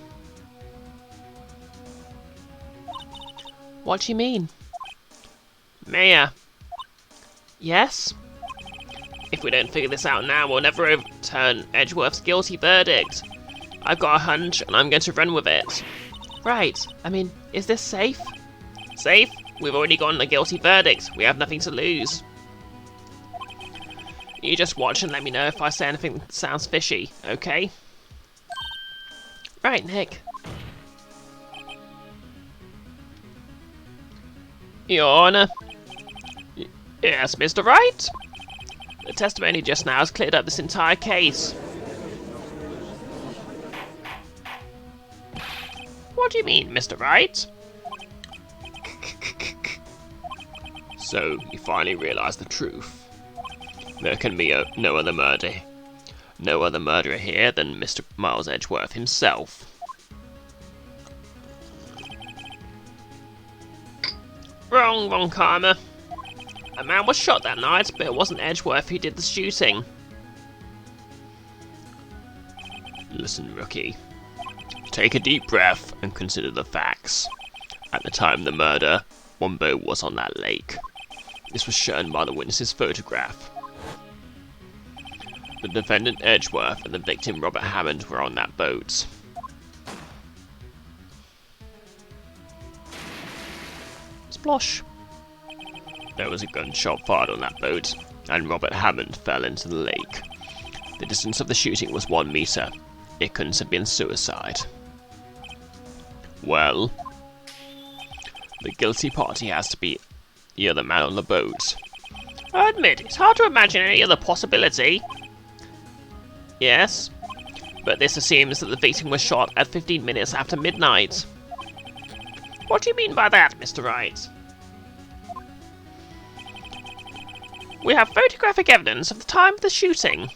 What do you mean? Mayor. Yes? If we don't figure this out now, we'll never overturn Edgeworth's guilty verdict. I've got a hunch, and I'm going to run with it. Right. I mean, is this safe? Safe? We've already gotten a guilty verdict. We have nothing to lose. You just watch and let me know if I say anything that sounds fishy, okay? Right, Nick. Your Honour. Yes, Mr. Wright? The testimony just now has cleared up this entire case. What do you mean, Mr. Wright? So, you finally realise the truth. There can be no other murder. No other murderer here than Mr. Miles Edgeworth himself. Wrong, Karma. A man was shot that night, but it wasn't Edgeworth who did the shooting. Listen, rookie. Take a deep breath and consider the facts. At the time of the murder, one boat was on that lake. This was shown by the witness's photograph. The defendant Edgeworth and the victim Robert Hammond were on that boat. Splosh. There was a gunshot fired on that boat, and Robert Hammond fell into the lake. The distance of the shooting was 1 meter. It couldn't have been suicide. Well, the guilty party has to be the other man on the boat. I admit, it's hard to imagine any other possibility. Yes, but this assumes that the victim was shot at 15 minutes after midnight. What do you mean by that, Mr. Wright? We have photographic evidence of the time of the shooting.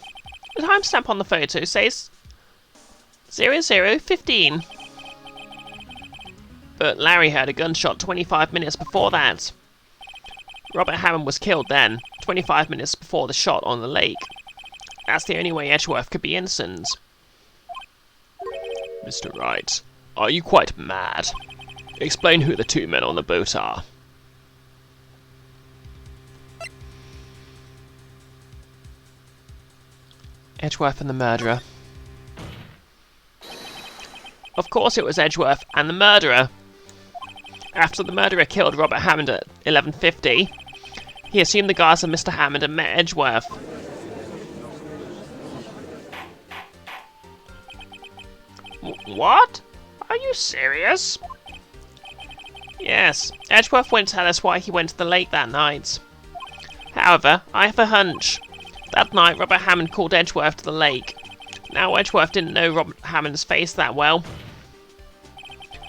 The timestamp on the photo says 00:15. But Larry heard a gunshot 25 minutes before that. Robert Hammond was killed then, 25 minutes before the shot on the lake. That's the only way Edgeworth could be innocent. Mr. Wright, are you quite mad? Explain who the two men on the boat are. Edgeworth and the murderer. Of course it was Edgeworth and the murderer. After the murderer killed Robert Hammond at 11:50, he assumed the guards of Mr. Hammond and met Edgeworth. What? Are you serious? Yes, Edgeworth won't tell us why he went to the lake that night. However, I have a hunch. That night, Robert Hammond called Edgeworth to the lake. Now, Edgeworth didn't know Robert Hammond's face that well.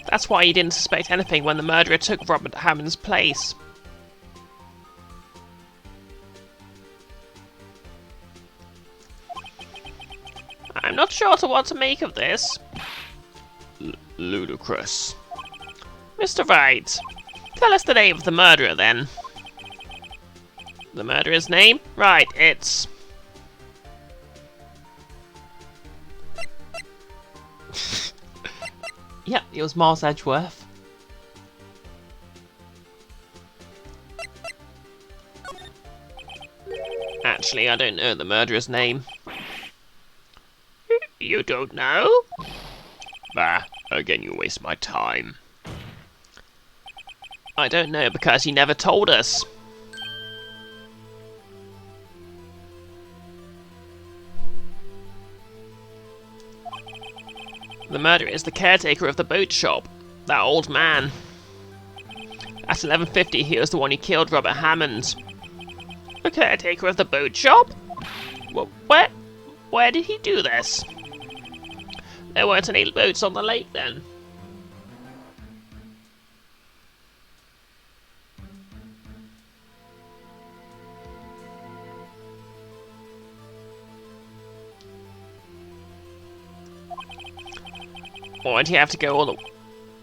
That's why he didn't suspect anything when the murderer took Robert Hammond's place. I'm not sure what to make of this. Ludicrous. Mr. Wright, tell us the name of the murderer then. The murderer's name? Right, it's... Yep, it was Miles Edgeworth. Actually, I don't know the murderer's name. You don't know? Bah, again you waste my time. I don't know because he never told us. The murderer is the caretaker of the boat shop, that old man. At 11:50, he was the one who killed Robert Hammond. The caretaker of the boat shop? Where did he do this? There weren't any boats on the lake then. Or did he have to go all the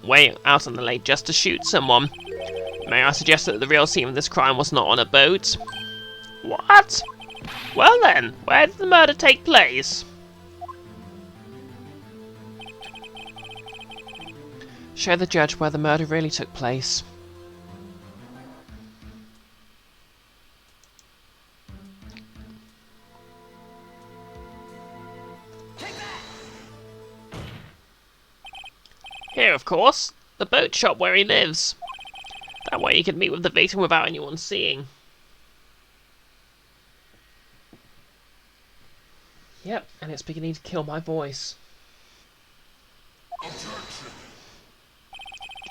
way out on the lake just to shoot someone? May I suggest that the real scene of this crime was not on a boat? What? Well then, where did the murder take place? Show the judge where the murder really took place. Here, of course, the boat shop where he lives. That way he can meet with the victim without anyone seeing. Yep, and it's beginning to kill my voice. Do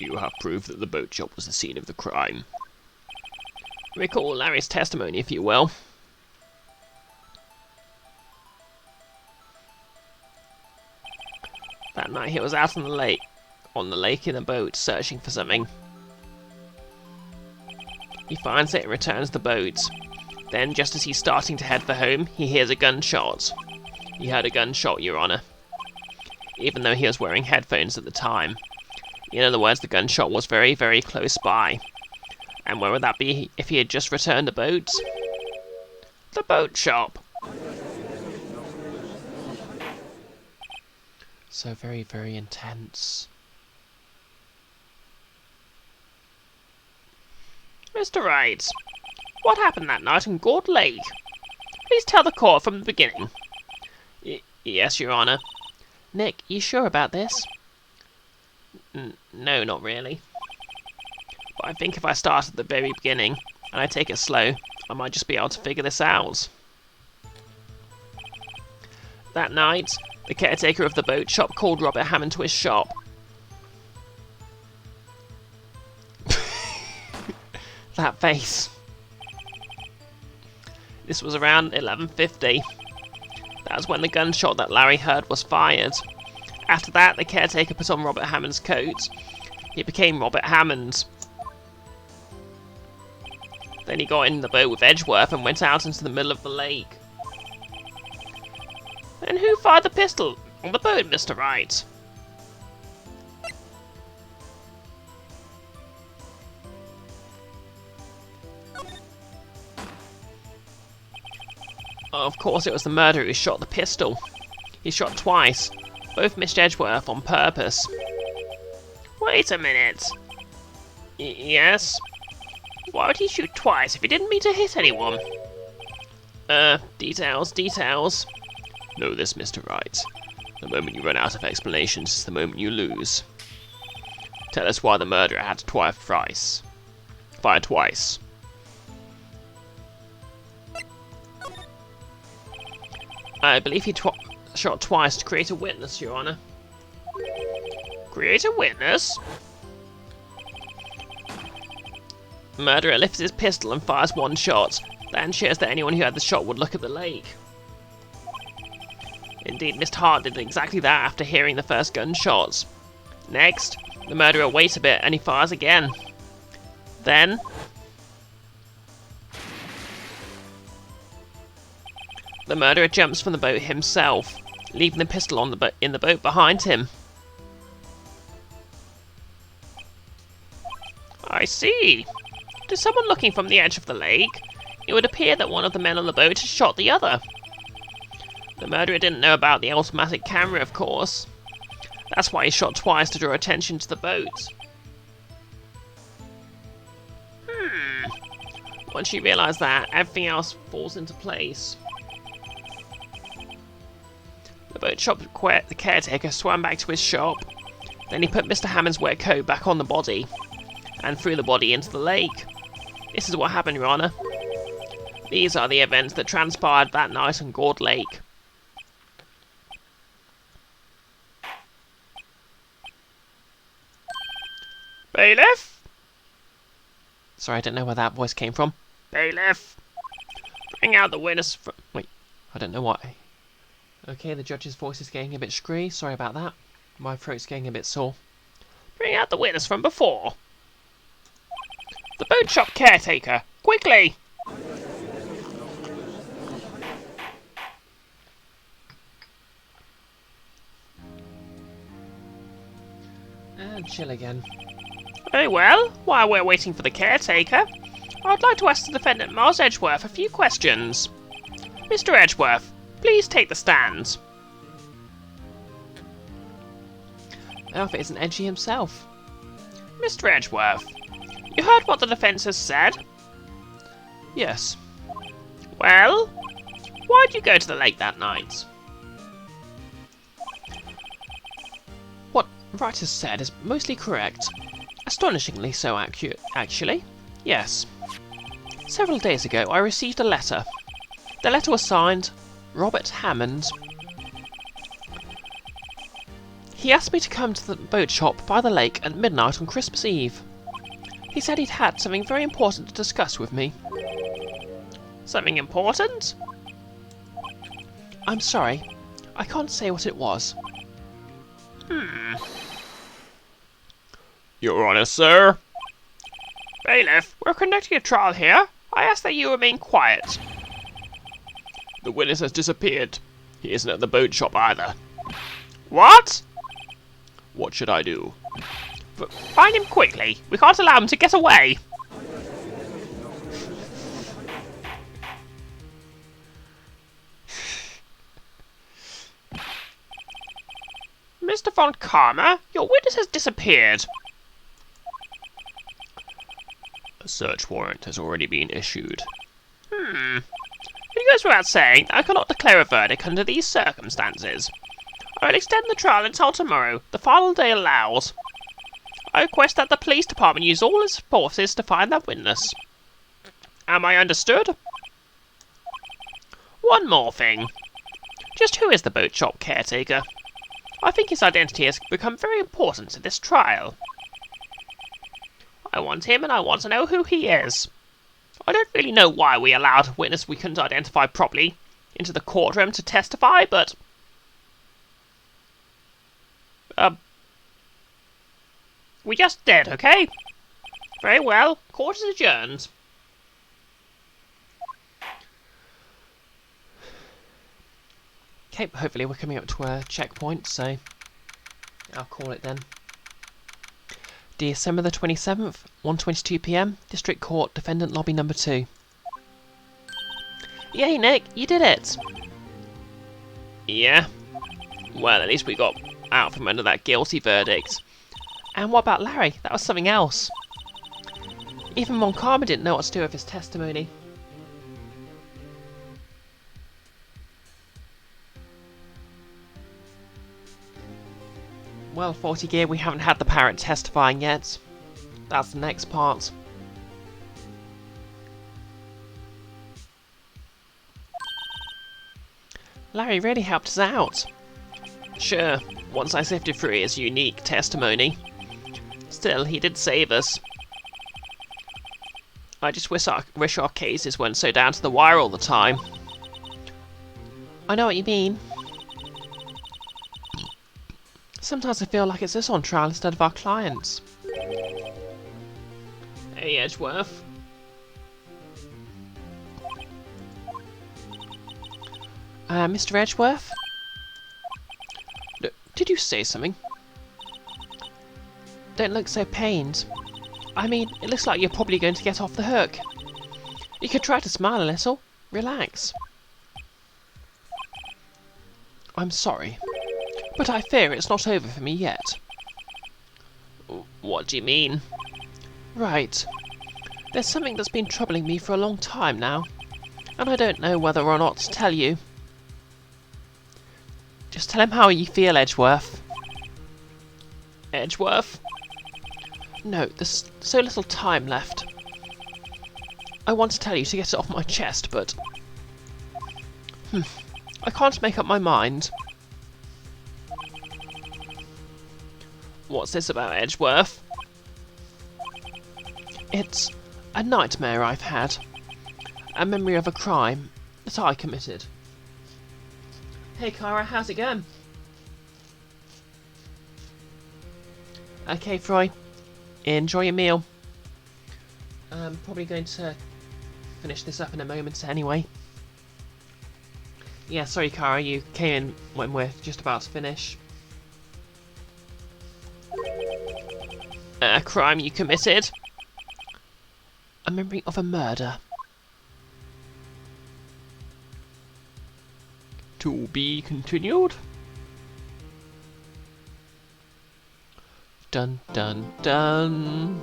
you have proof that the boat shop was the scene of the crime? Recall Larry's testimony, if you will. That night he was out on the lake in a boat, searching for something. He finds it and returns the boat. Then, just as he's starting to head for home, he hears a gunshot. He heard a gunshot, Your Honor. Even though he was wearing headphones at the time. In other words, the gunshot was very, very close by. And where would that be if he had just returned the boat? The boat shop! So very, very intense. Mr. Wright, what happened that night in Gourd Lake? Please tell the court from the beginning. Yes, Your Honor. Nick, you sure about this? No, not really. But I think if I start at the very beginning, and I take it slow, I might just be able to figure this out. That night, the caretaker of the boat shop called Robert Hammond to his shop. That face. This was around 11:50. That was when the gunshot that Larry heard was fired. After that, the caretaker put on Robert Hammond's coat. He became Robert Hammond. Then he got in the boat with Edgeworth and went out into the middle of the lake. And who fired the pistol on the boat, Mr. Wright? Of course it was the murderer who shot the pistol. He shot twice. Both missed Edgeworth on purpose. Wait a minute. Yes? Why would he shoot twice if he didn't mean to hit anyone? Details. Know this, Mr. Wright. The moment you run out of explanations is the moment you lose. Tell us why the murderer had to fire twice. I believe he shot twice to create a witness, Your Honor. Create a witness? The murderer lifts his pistol and fires one shot, then ensures that anyone who had the shot would look at the lake. Indeed, Mr. Hart did exactly that after hearing the first gunshots. Next, the murderer waits a bit and he fires again. Then, the murderer jumps from the boat himself, leaving the pistol on in the boat behind him. I see. To someone looking from the edge of the lake, it would appear that one of the men on the boat has shot the other. The murderer didn't know about the automatic camera, of course. That's why he shot twice to draw attention to the boat. Once you realise that, everything else falls into place. The boat shop the caretaker swam back to his shop. Then he put Mr. Hammond's wet coat back on the body and threw the body into the lake. This is what happened, Your Honour. These are the events that transpired that night on Gord Lake. Bailiff? Sorry, I don't know where that voice came from. Bailiff? Bring out the witness from... Wait, I don't know why. Okay, the judge's voice is getting a bit screwy. Sorry about that. My throat's getting a bit sore. Bring out the witness from before. The boat shop caretaker, quickly! And chill again. Very well. While we're waiting for the caretaker, I'd like to ask the defendant Miles Edgeworth a few questions. Mr. Edgeworth, please take the stand. Oh, if it isn't Edgy himself. Mr. Edgeworth, you heard what the defence has said? Yes. Well, why'd you go to the lake that night? What Wright has said is mostly correct. Astonishingly so accurate, actually. Yes. Several days ago, I received a letter. The letter was signed Robert Hammond. He asked me to come to the boat shop by the lake at midnight on Christmas Eve. He said he'd had something very important to discuss with me. Something important? I'm sorry, I can't say what it was. Your Honour, sir. Bailiff, we're conducting a trial here. I ask that you remain quiet. The witness has disappeared. He isn't at the boat shop either. What? What should I do? Find him quickly. We can't allow him to get away. Mr. Von Karma, your witness has disappeared. A search warrant has already been issued. It goes without saying that I cannot declare a verdict under these circumstances. I will extend the trial until tomorrow, the final day allows. I request that the police department use all its forces to find that witness. Am I understood? One more thing. Just who is the boat shop caretaker? I think his identity has become very important to this trial. I want him and I want to know who he is. I don't really know why we allowed a witness we couldn't identify properly into the courtroom to testify, but... we just did, okay? Very well. Court is adjourned. Okay, hopefully we're coming up to a checkpoint, so I'll call it then. December the 27th, 1:22 PM, District Court, Defendant Lobby Number 2. Yay, Nick, you did it! Yeah? Well, at least we got out from under that guilty verdict. And what about Larry? That was something else. Even Von Karma didn't know what to do with his testimony. Well, 40 Gear, we haven't had the parrot testifying yet. That's the next part. Larry really helped us out. Sure, once I sifted through his unique testimony. Still, he did save us. I just wish our cases weren't so down to the wire all the time. I know what you mean. Sometimes I feel like it's us on trial instead of our clients. Hey, Edgeworth. Mr. Edgeworth? Did you say something? Don't look so pained. I mean, it looks like you're probably going to get off the hook. You could try to smile a little. Relax. I'm sorry, but I fear it's not over for me yet. What do you mean? Right. There's something that's been troubling me for a long time now, and I don't know whether or not to tell you. Just tell him how you feel, Edgeworth. Edgeworth? No, there's so little time left. I want to tell you to get it off my chest, but... I can't make up my mind. What's this about, Edgeworth? It's a nightmare I've had. A memory of a crime that I committed. Hey Kara, how's it going? Okay, Froy. Enjoy your meal. I'm probably going to finish this up in a moment anyway. Yeah, sorry Kara, you came in when we're just about to finish. A crime you committed? A memory of a murder. To be continued? Dun dun dun.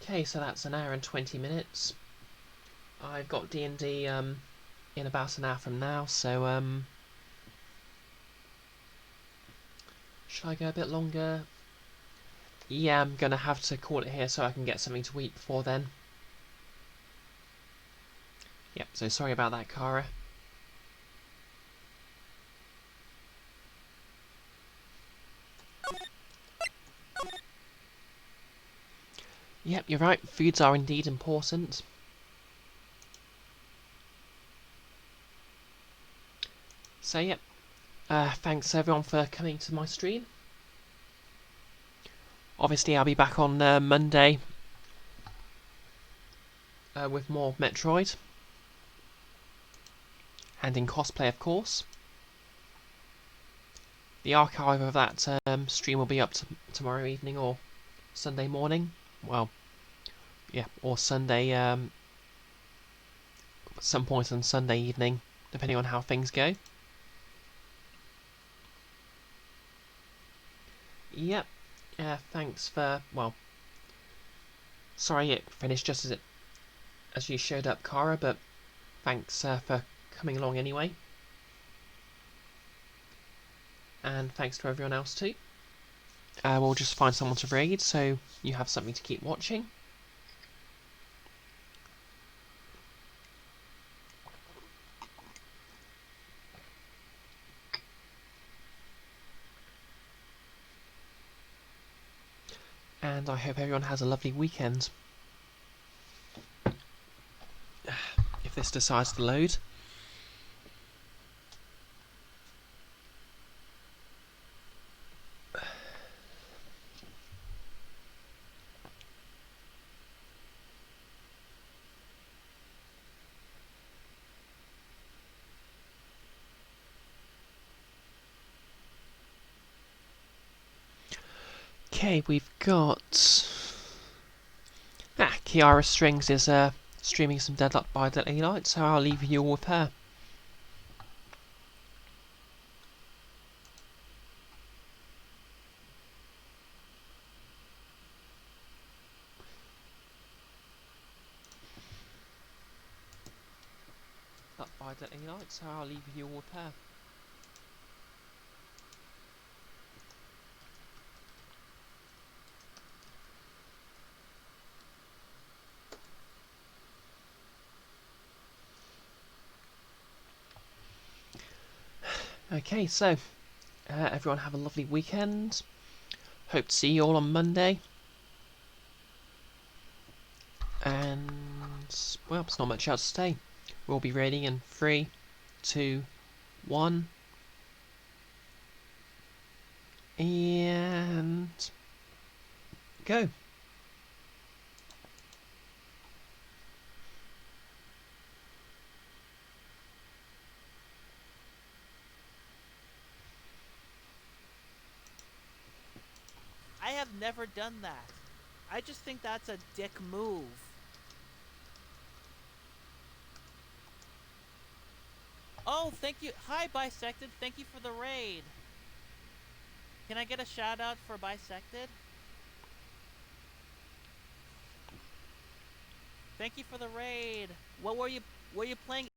Okay, so that's an hour and 20 minutes. I've got D&D in about an hour from now, so should I go a bit longer? Yeah, I'm gonna have to call it here so I can get something to eat before then. Yep, so sorry about that, Kara. Yep, you're right, foods are indeed important. So yep, thanks everyone for coming to my stream. Obviously I'll be back on Monday with more Metroid. And in cosplay, of course. The archive of that stream will be up tomorrow evening or Sunday morning. Well, yeah, or Sunday, at some point on Sunday evening, depending on how things go. Yep, thanks for, well, sorry it finished just as you showed up, Kara, but thanks for coming along anyway. And thanks to everyone else too. We'll just find someone to raid, so you have something to keep watching. And I hope everyone has a lovely weekend. If this decides to load. Okay, we've got... Kiara Strings is streaming some Deadlock by Daylight, so I'll leave you all with her. I don't really like, so I'll leave you all with her. Okay, so everyone have a lovely weekend. Hope to see you all on Monday. And well, there's not much else to say. We'll be ready in 3, 2, 1, and go. I have never done that. I just think that's a dick move. Oh, thank you. Hi, Bisected. Thank you for the raid. Can I get a shout out for Bisected? Thank you for the raid. What were you playing?